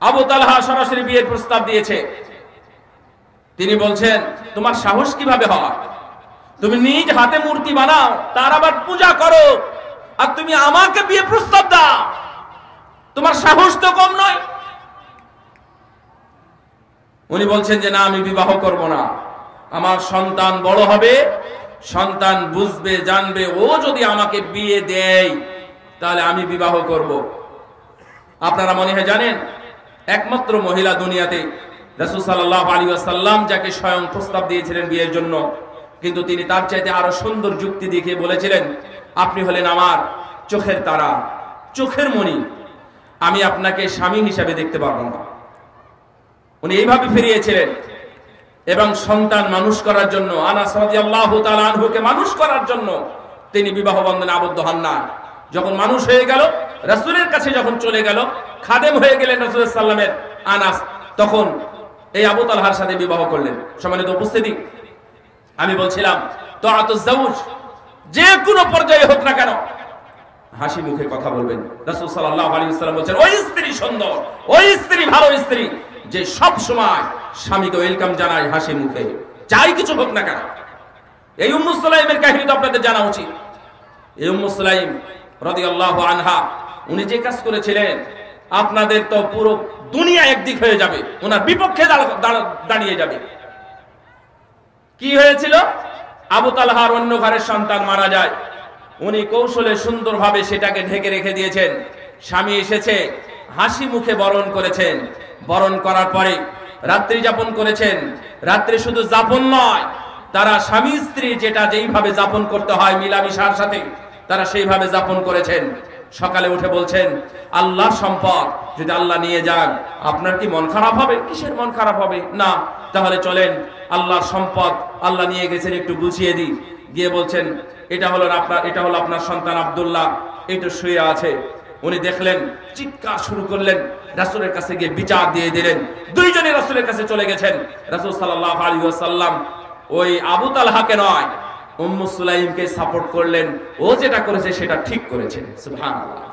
Speaker 1: আবু তালহা সরাসরি বিয়ের প্রস্তাব দিয়েছে। তিনি বলছেন তোমার সাহস কিভাবে হয়? তুমি নিজ হাতে মূর্তি বানাও, তার আবার পূজা করো, আর তুমি আমাকে বিয়ে প্রস্তাব দাও? তোমার সাহস তো কম নয়। উনি বলছেন যে না, আমি বিবাহ করব না। আমার সন্তান বড় হবে, সন্তান বুঝবে জানবে, ও যদি আমাকে বিয়ে দেয় তাহলে আমি বিবাহ করব। আপনারা মনে হয় জানেন একমাত্র মহিলা দুনিয়াতে রাসূল সাল্লাল্লাহু আলাইহি ওয়াসাল্লাম যাকে স্বয়ং প্রস্তাব দিয়েছিলেন বিয়ের জন্য, কিন্তু তিনি তার চাইতে আরো সুন্দর যুক্তি দেখিয়ে বলেছিলেন আপনি হলেন আমার চোখের তারা, চোখের মণি, আমি আপনাকে স্বামী হিসেবে দেখতে পারবো না। উনি এইভাবে ফিরিয়েছিলেন। এবং সন্তান মানুষ করার জন্য, আনাস রাদিয়াল্লাহু তাআলা আনহুকে মানুষ করার জন্য তিনি বিবাহ বন্ধনে আবদ্ধ হন না। যখন মানুষ হয়ে গেল, রাসূলের কাছে যখন চলে গেল, খাদেম হয়ে গেলেন রাসূল সাল্লাল্লাহু আলাইহি ওয়াসাল্লামের আনাস, তখন এই আবু তালহার সাথে বিবাহ করলেন। সম্মানিত উপস্থিতি, আমি বলছিলাম তাআতুজ যাওজ যে কোনো পর্যায়ে হোক না কেন হাসি মুখে কথা বলবেন। রাসূল সাল্লাল্লাহু আলাইহি ওয়াসাল্লাম বলেন ওই স্ত্রী সুন্দর, ওই স্ত্রী ভালো স্ত্রী যে সব সময় স্বামীকে ওয়েলকাম জানায় হাসি মুখে, যাই কিছু হোক না কেন। এই উম্মু সুলাইমের কাহিনী তো আপনাদের জানা উচিত। এই উম্মু সুলাইম রাদিয়াল্লাহু আনহা, উনি যে কাজ করেছিলেন আপনাদের তো পুরো দুনিয়া একদিক হয়ে যাবে, ওনার বিপক্ষে দাঁড়িয়ে যাবে। কি হয়েছিল? আবু তালহার অন্য ঘরের সন্তান মারা যায়, উনি কৌশলে সুন্দরভাবে সেটাকে ঢেকে রেখে দিয়েছেন। স্বামী এসেছে, হাসি মুখে বরণ করেছেন। বরণ করার পরে রাত্রি যাপন করেছেন। রাত্রি শুধু যাপন নয়, তারা স্বামী স্ত্রী যেটা যেইভাবে যাপন করতে হয় মিলামিশার সাথে, তারা সেইভাবে যাপন করেছেন। সকালে উঠে বলছেন আল্লাহর সম্পদ যদি আল্লাহ নিয়ে যান আপনার কি মন খারাপ হবে? কিসের মন খারাপ হবে? না, তাহলে চলেন আল্লাহর সম্পদ আল্লাহ নিয়ে গেছেন, একটু গুছিয়ে দিই। গিয়ে বলছেন এটা হলো আপনার সন্তান আব্দুল্লাহ, এই তো শুয়ে আছে। উনি দেখলেন, চিৎকার শুরু করলেন, রাসূলের কাছে গিয়ে বিচার দিয়ে দিলেন। দুইজনে রাসূলের কাছে চলে গেছেন। রাসূল সাল্লাল্লাহু আলাইহি ওয়াসাল্লাম ওই আবু তালহাকে নয়, উম্মু সুলাইমকে সাপোর্ট করলেন। ও যেটা করেছে সেটা ঠিক করেছে। সুবহানাল্লাহ।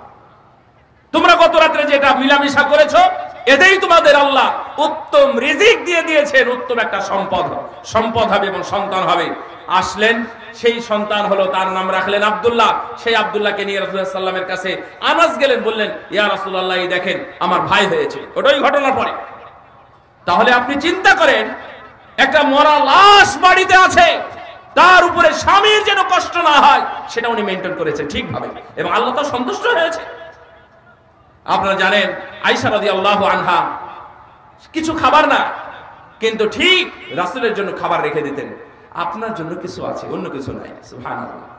Speaker 1: তোমরা গত রাতে যেটা মিলামিশা করেছো, এতেই তোমাদের আল্লাহ উত্তম রিজিক দিয়ে দিয়েছেন, উত্তম একটা সম্পদ হবে এবং সন্তান হবে। আসলেন, সেই সন্তান হলো, তার নাম রাখলেন আব্দুল্লাহ। সেই আব্দুল্লাহকে নিয়ে রাসূলুল্লাহ সাল্লাল্লাহু আলাইহি ওয়াসাল্লামের কাছে আনাস গেলেন, বললেন ইয়া রাসূলুল্লাহ, এই দেখেন আমার ভাই হয়েছে। ওটাই ঘটনার পরে। তাহলে আপনি চিন্তা করেন, একটা মরা লাশ বাড়িতে আছে, তার উপরে স্বামীর যেন কষ্ট না হয় সেটা উনি মেইনটেইন করেছেন ঠিকভাবে, এবং আল্লাহ তো সন্তুষ্ট হয়েছে। আপনারা জানেন আয়েশা রাদিয়াল্লাহু আনহা কিছু খাবার না, কিন্তু ঠিক রাসূলের জন্য খাবার রেখে দিতেন। আপনার জন্য কিছু আছে, অন্য কিছু নাই। সুবহানাল্লাহ।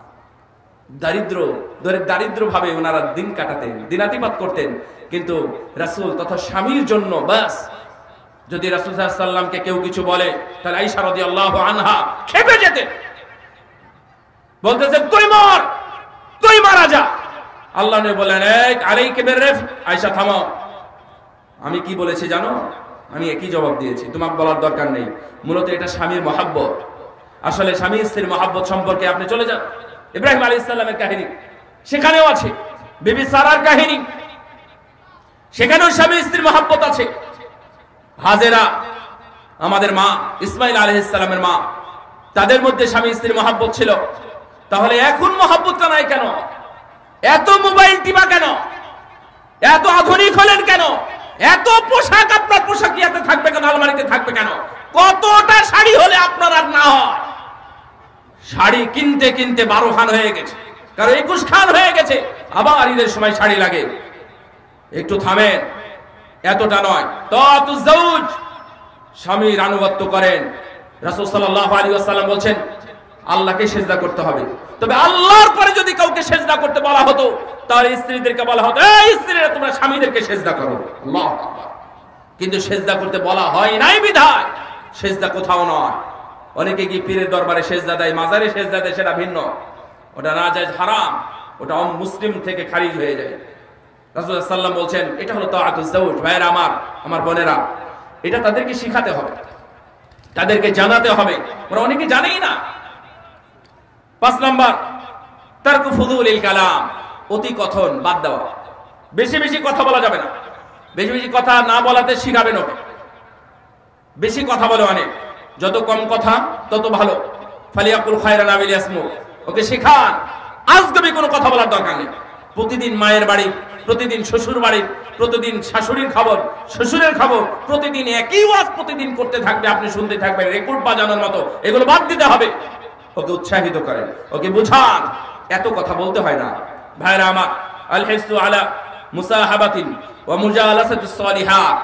Speaker 1: দারিদ্র ভাবে ওনারা দিন কাটাতেন, দিনাতিপাত করতেন, কিন্তু রাসূল তথা স্বামীর জন্য বাস। যদি রাসূল সাল্লাল্লাহু আলাইহি ওয়াসাল্লামকে কেউ কিছু বলে, তাহলে আয়েশা রাদিয়াল্লাহু আনহা খেপে যেতেন, বলতেছেন তুই মারা যা। আল্লাহ নবী বলেন, এই আলাইকা বিররিফ, আয়েশা থামো, আমি কি বলেছি জানো? আমি একই জবাব দিয়েছি, তোমাকে বলার দরকার নেই। মূলত এটা স্বামীর মহাব্বত। আসলে স্বামী স্ত্রীর মহাব্বত সম্পর্কে আপনি চলে যান ইব্রাহিম আলাইহিস সালামের কাহিনী, সেখানেও আছে। বিবি সারার কাহিনী, সেখানেও স্বামী স্ত্রীর মহাব্বত আছে। হাজেরা আমাদের মা, ইসমাইল আলাইহিস সালামের মা, তাদের মধ্যে স্বামী স্ত্রীর মহাব্বত ছিল। তাহলে এখন মহাব্বতটা নাই কেন? এত মোবাইল টিপা কেন? এত আধুনিক হলেন কেন? এত পোশাক, আপনার পোশাক ইয়াতে থাকবে কেন, আলমারিতে থাকবে কেন? কতটা শাড়ি হলে আপনার আর না হয়? শাড়ি কিনতে কিনতে 12 খান হয়ে গেছে, কারণ 21 খান হয়ে গেছে। আবার ঈদের সময় শাড়ি লাগে। একটু থামেন, এতটা নয়। তাতুজ জাওজ, স্বামীর আনুগত্য করেন। রাসূল সাল্লাল্লাহু আলাইহি ওয়াসাল্লাম বলেন আল্লাহকে সিজদা করতে হবে। তবে আল্লাহর পরে যদি কাউকে সিজদা করতে বলা হতো, তাহলে স্ত্রীদেরকে বলা হতো, এই স্ত্রীরা তোমরা স্বামীদেরকে সিজদা করো। আল্লাহু আকবার। কিন্তু সিজদা করতে বলা হয় নাই বিধায় সিজদা কোথাও নয়। অনেকে কি পীরের দরবারে সিজদা দেয়, মাজারে সিজদা দেয়, সেটা ভিন্ন। ওটা নাজায়েজ, হারাম, ওটা মুসলিম থেকে খারিজ হয়ে যায়। রাসূল সাল্লাল্লাহু আলাইহি ওয়াসাল্লাম বলেন এটা হলো তাআতুজ জাওজ। ভাইরা আমার বোনেরা, এটা তাদেরকে শিখাতে হবে, তাদেরকে জানাতে হবে। ওরা অনেকে জানেই না। 5 নাম্বার, তারকু ফুযুলিল কালাম, অতি কথন বাদ দেওয়া। বেশি বেশি কথা বলা যাবে না। বেশি বেশি কথা না বলাতে শিখাবেন ওকে। বেশি কথা বলে অনেক, যত কম কথা তত ভালো। ফালিয়াকুল খায়রান আও লিয়াসমুত, ওকে শেখান। আজগবি কোনো কথা বলার দরকার নেই। প্রতিদিন মায়ের বাড়ি, প্রতিদিন শ্বশুর বাড়ি, প্রতিদিন শাশুড়ির খবর, শ্বশুরের খবর, প্রতিদিন একই ওয়াজ প্রতিদিন করতে থাকবে, আপনি শুনতে থাকবেন রেকর্ড বাজানোর মতো। এগুলো বাদ দিতে হবে। ওকে উৎসাহিত করেন, ওকে বুঝান। এত কথা বলতে হয় না। ভাইরা আমার, আল হিসু আলা মুসাহাবাতিন ওয়া মুজালাসাতিস সালিহাত।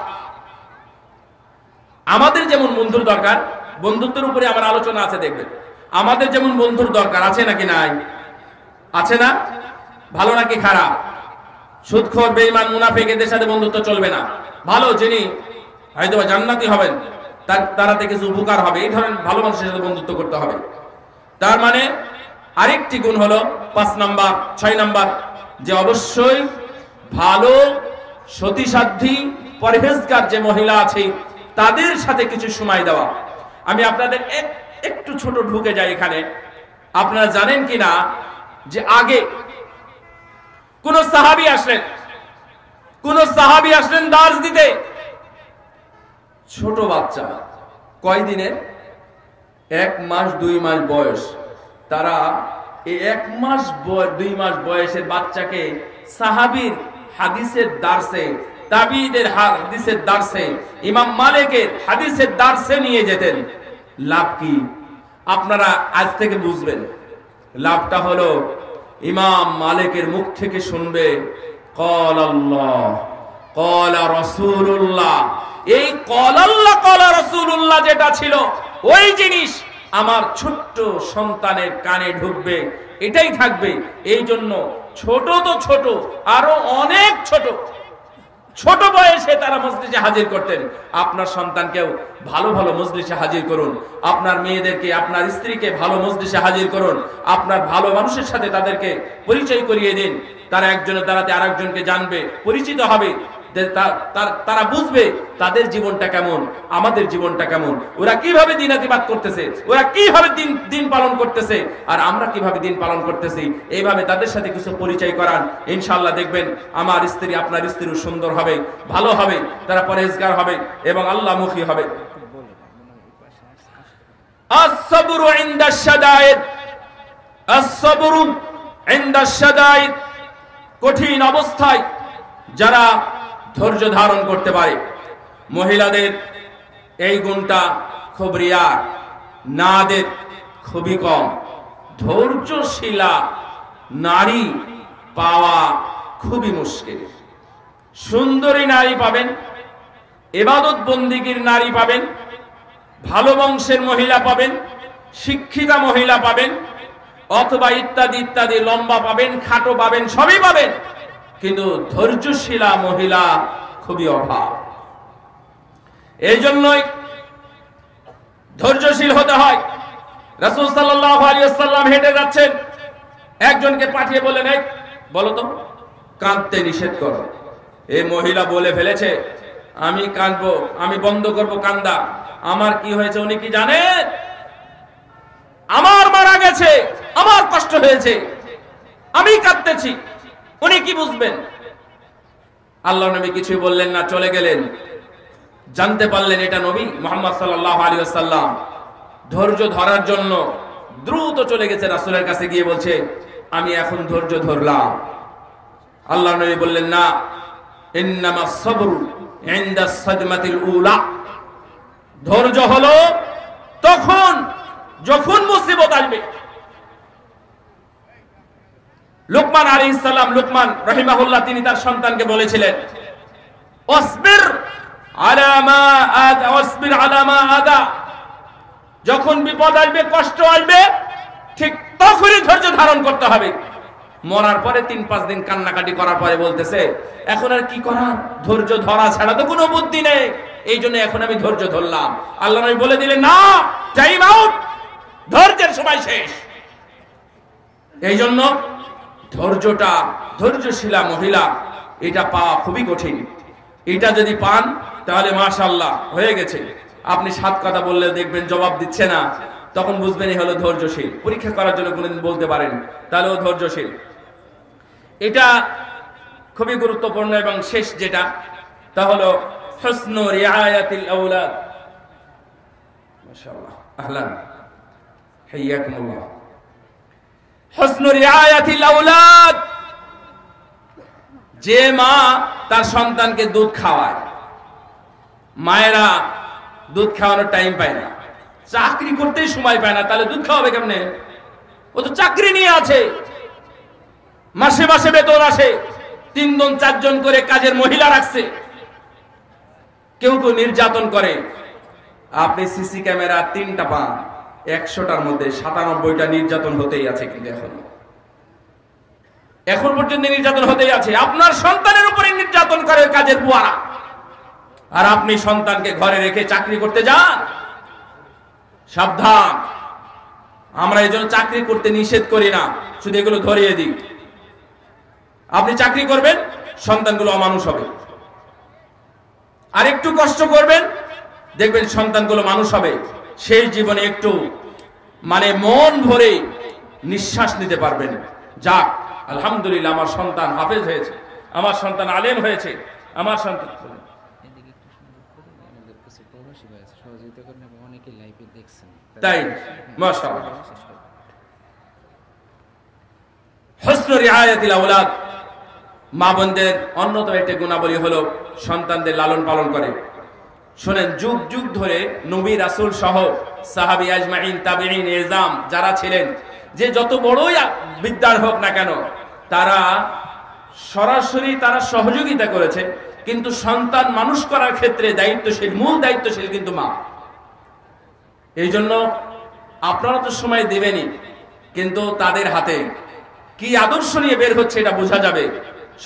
Speaker 1: আমাদের যেমন বন্ধুর দরকার, বন্ধুত্বের উপরে আমার আলোচনা আছে, দেখবেন। আমাদের যেমন বন্ধুর দরকার আছে নাকি নাই? আছে না? ভালো নাকি খারাপ? সুদখোর, বেঈমান, মুনাফিক, এদের সাথে বন্ধুত্ব চলবে না। ভালো, যিনি হয়তো জান্নাতি হবেন, তার থেকে কিছু উপকার হবে, এই ধরনের ভালো মানুষের সাথে বন্ধুত্ব করতে হবে। তার মানে আরেকটি গুণ হলো 5 নাম্বার, 6 নাম্বার, যে অবশ্যই ভালো সতীসাধ্যী পরহেজগার যে মহিলা আছে তাদের সাথে কিছু সময় দেওয়া। আমি আপনাদের একটু ছোট ঢুকে যাই এখানে। আপনারা জানেন কিনা যে আগে কোন সাহাবী আসলেন দার্স দিতে, ছোট বাচ্চা, কয় দিনের? 1 মাস 2 মাস বয়স। তারা এই 1 মাস 2 মাস বয়সের বাচ্চাকে সাহাবীর হাদিসের দার্সে, তাবিঈদের হাদিসের দার্সে, ইমাম মালিকের হাদিসের দার্সে নিয়ে যেতেন। লাভ কি? আপনারা আজ থেকে বুঝবেন। লাভটা হলো ইমাম মালিকের মুখ থেকে শুনবে ক্বালা আল্লাহ ক্বালা রাসূলুল্লাহ। এই ক্বালা আল্লাহ ক্বালা রাসূলুল্লাহ যেটা ছিল, ওই জিনিস আমার ছোট্ট সন্তানের কানে ঢুকবে, এটাই থাকবে। এই জন্য ছোট তো ছোট, আরো অনেক ছোট বয়সে তারা মজলিসে হাজির করতেন। আপনার সন্তানকেও ভালো ভালো মজলিসে হাজির করুন, আপনার মেয়েদেরকে, আপনার স্ত্রীকে ভালো মজলিসে হাজির করুন। আপনার ভালো মানুষের সাথে তাদেরকে পরিচয় করিয়ে দিন। তারা একজনের দ্বারাতে আরেকজনকে জানবে, পরিচিত হবে। তারা বুঝবে তাদের জীবনটা কেমন, আমাদের জীবনটা কেমন, ওরা কিভাবে দিনাতিবাদ করতেছে, ওরা কিভাবে দিন পালন করতেছে, আর আমরা কিভাবে দিন পালন করতেছি। এইভাবে তাদের সাথে কিছু পরিচয় করান। ইনশাআল্লাহ দেখবেন আমার স্ত্রী, আপনার স্ত্রীও সুন্দর হবে, ভালো হবে, তারা পরহেজগার হবে এবং আল্লাহমুখী হবে। আস-সাবরু ইনদাশ শাদায়েদ, আস-সাবরু ইনদাশ শাদায়েদ, কঠিন অবস্থায় যারা ধৈর্য ধারণ করতে পারে। মহিলাদের এই গুণটা খুব রেয়ার, নাদের খুবই কম। ধৈর্যশীলা নারী পাওয়া খুবই মুশকিল। সুন্দরী নারী পাবেন, ইবাদত বন্দিগির নারী পাবেন, ভালো বংশের মহিলা পাবেন, শিক্ষিতা মহিলা পাবেন, অথবা ইত্যাদি ইত্যাদি, লম্বা পাবেন, খাটো পাবেন, সবই পাবেন, কিন্তু ধৈর্যশীলা মহিলা খুবই অভাব। এই জন্যই ধৈর্যশীল হতে হয়। রাসূল সাল্লাল্লাহু আলাইহি ওয়াসাল্লাম হেঁটে যাচ্ছেন, একজনকে পাঠিয়ে বললেন, এই বলো তো, কাঁদতে নিষেধ করো। এই মহিলা বলে ফেলেছে, আমি কাঁদবো, আমি বন্ধ করব কান্দা। আমার কি হয়েছে উনি কি জানেন? আমার মারা গেছে, আমার কষ্ট হয়েছে, আমি কাঁদতেছি, উনি কি বুঝবেন? আল্লাহ নবী কিছুই বললেন না, চলে গেলেন। জানতে পারলেন এটা নবী মুহাম্মদ সাল্লাল্লাহু আলাইহি ওয়াসাল্লাম। ধৈর্য ধরার জন্য দ্রুত চলে গেছে রাসূলের কাছে, গিয়ে বলছে, আমি এখন ধৈর্য ধরলাম। আল্লাহ নবী বললেন, না, ইন্নামাস সাবরু ইনদা সাদমাতিল উলা। ধৈর্য হলো তখন যখন মুসিবত আসবে। লুকমান আলাইহিস সালাম, লুকমান রাহিমাহুল্লাহ, তিনি তার সন্তানকে বলেছিলেন, ওয়াসবির আলা মা আদা, ওয়াসবির আলা মা আদা। যখন বিপদ আসবে, কষ্ট আসবে, ঠিক তখনই ধৈর্য ধারণ করতে হবে। মরার পরে ৩-৫ দিন কান্নাকাটি করার পরে বলতেছে, এখন আর কি করা, ধৈর্য ধরা ছাড়া তো কোনো বুদ্ধি নেই, এই জন্য এখন আমি ধৈর্য ধরলাম। আল্লাহ নবী বলে দিলেন, না, টাইম আউট, ধৈর্যের সময় শেষ। এই জন্য ধৈর্যটা, ধৈর্যশীলা মহিলা, এটা পাওয়া খুবই কঠিন। এটা যদি পান তাহলে মাশাআল্লাহ হয়ে গেছে। আপনি ৭ কথা বললে দেখবেন জবাব দিচ্ছে না, তখন বুঝবেন এই হলো ধৈর্যশীল। পরীক্ষা করার জন্য কোনদিন বলতে পারেন, তাহলে ও ধৈর্যশীল। এটা খুবই গুরুত্বপূর্ণ। এবং শেষ যেটা, তা হলো হুসনু রিআয়াতিল আওলাদ। মাশাআল্লাহ, আহলান, হাইয়াকুমুল্লাহ। হুসনু রিআয়াতিল আওলাদ। যে মা তার সন্তানকে দুধ খাওয়ায়, মায়েরা দুধ খাওয়ানোর টাইম পায় না, চাকরি করতেই সময় পায় না, তাহলে দুধ খাওয়াবে কেমনে? ও তো চাকরি নিয়ে আছে, মাসে মাসে বেতন আসে, ৩ জন ৪ জন করে কাজের মহিলা রাখছে। কেউ কেউ নির্যাতন করে। আপনি সিসি ক্যামেরা 3টা পান, 100টার মধ্যে 97টা নির্যাতন হতেই আছে। কিন্তু এখন পর্যন্ত নির্যাতন হতেই আছে। আপনার সন্তানের উপরে নির্যাতন করে কাজের বুয়ারা, আর আপনি সন্তানকে ঘরে রেখে চাকরি করতে যান। সাবধান। আমরা এই জন্য চাকরি করতে নিষেধ করি না, শুধু এগুলো ধরিয়ে দিই। আপনি চাকরি করবেন, সন্তানগুলো অমানুষ হবে। আর একটু কষ্ট করবেন, দেখবেন সন্তানগুলো মানুষ হবে। সেই জীবনে একটু মন ভরে নিঃশ্বাস নিতে পারবেন। যাক, আলহামদুলিল্লাহ, আমার সন্তান হাফেজ হয়েছে, আমার সন্তান আলেম হয়েছে, আমার সন্তান। তাই মাশাআল্লাহ। হুসনু রিআয়াতিল আওলাদ। মা বোনদের অন্যতম একটি গুণাবলী হলো সন্তানদের লালন পালন করে। শুনেন, যুগ যুগ ধরে নবী রাসূল সহ সাহাবী আজমাইন, তাবেঈন, ইজাম যারা ছিলেন, যে যত বড়ই বিদ্যার হোক না কেন, তারা সরাসরি তারা সহযোগিতা করেছে, কিন্তু সন্তান মানুষ করার ক্ষেত্রে দায়িত্বশীল, মূল দায়িত্বশীল কিন্তু মা। এই জন্য আপনারা তো সময় দেবেনই, কিন্তু তাদের হাতে কি আদর্শ নিয়ে বের হচ্ছে এটা বোঝা যাবে।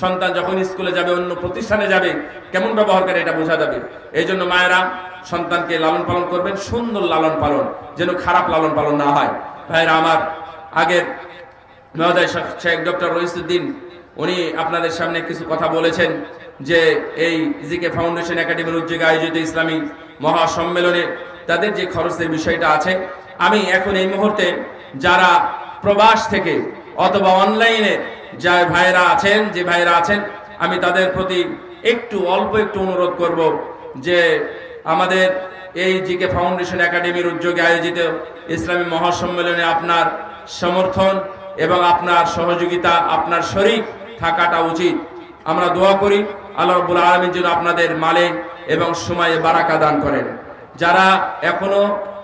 Speaker 1: সন্তান যখন স্কুলে যাবে, অন্য প্রতিষ্ঠানে যাবে, কেমন ব্যবহার করে এটা বোঝা যাবে। এই জন্য মায়েরা সন্তানকে লালন পালন করবেন, সুন্দর লালন পালন, যেন খারাপ লালন পালন না হয়। ভাইরা আমার, আগের মহোদয় শেখ ডক্টর রইসুদ্দিন, উনি আপনাদের সামনে কিছু কথা বলেছেন যে এই জিকে ফাউন্ডেশন একাডেমির উদ্যোগে আয়োজিত ইসলামী মহাসম্মেলনে তাদের যে খরচের বিষয়টা আছে, আমি এখন এই মুহূর্তে যারা প্রবাস থেকে অথবা অনলাইনে যে ভাইরা আছেন, আমি তাদের প্রতি অল্প একটু অনুরোধ করব যে আমাদের এই জিকে ফাউন্ডেশন একাডেমির উদ্যোগে আয়োজিত ইসলামী মহাসম্মেলনে আপনার সমর্থন এবং আপনার সহযোগিতা, আপনার শরীক থাকাটা উচিত। আমরা দোয়া করি আল্লাহ রাব্বুল আলামিন যেন আপনাদের মালে এবং সময়ে বারাকা দান করেন। যারা এখনো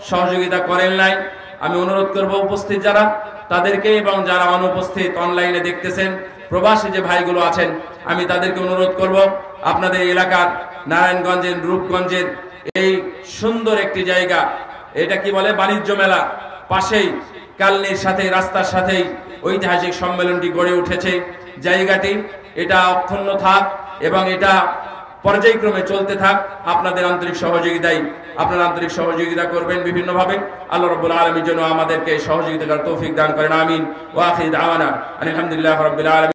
Speaker 1: সহযোগিতা করেন নাই, আমি অনুরোধ করব উপস্থিত যারা তাদেরকে, এবং যারা অনুপস্থিত অনলাইনে দেখতেছেন, প্রবাসী যে ভাইগুলো আছেন, আমি তাদেরকে অনুরোধ করব আপনাদের এলাকার নারায়ণগঞ্জের রূপগঞ্জের এই সুন্দর একটি জায়গা, এটা কি বলে বাণিজ্য মেলা, পাশেই কালনির সাথে রাস্তার সাথেই ঐতিহাসিক সম্মেলনটি গড়ে উঠেছে। জায়গাটি এটা অক্ষুণ্ণ থাক এবং এটা পর্যায়ক্রমে চলতে থাক আপনাদের আন্তরিক সহযোগিতায়। আপনারা আন্তরিক সহযোগিতা করবেন বিভিন্নভাবে। আল্লাহ রাব্বুল আলামিন যেন আমাদেরকে সহযোগিতার তৌফিক দান করেন। আমিন। ওয়া আখিরু দাওয়ানা আলহামদুলিল্লাহি রাব্বিল আলামিন।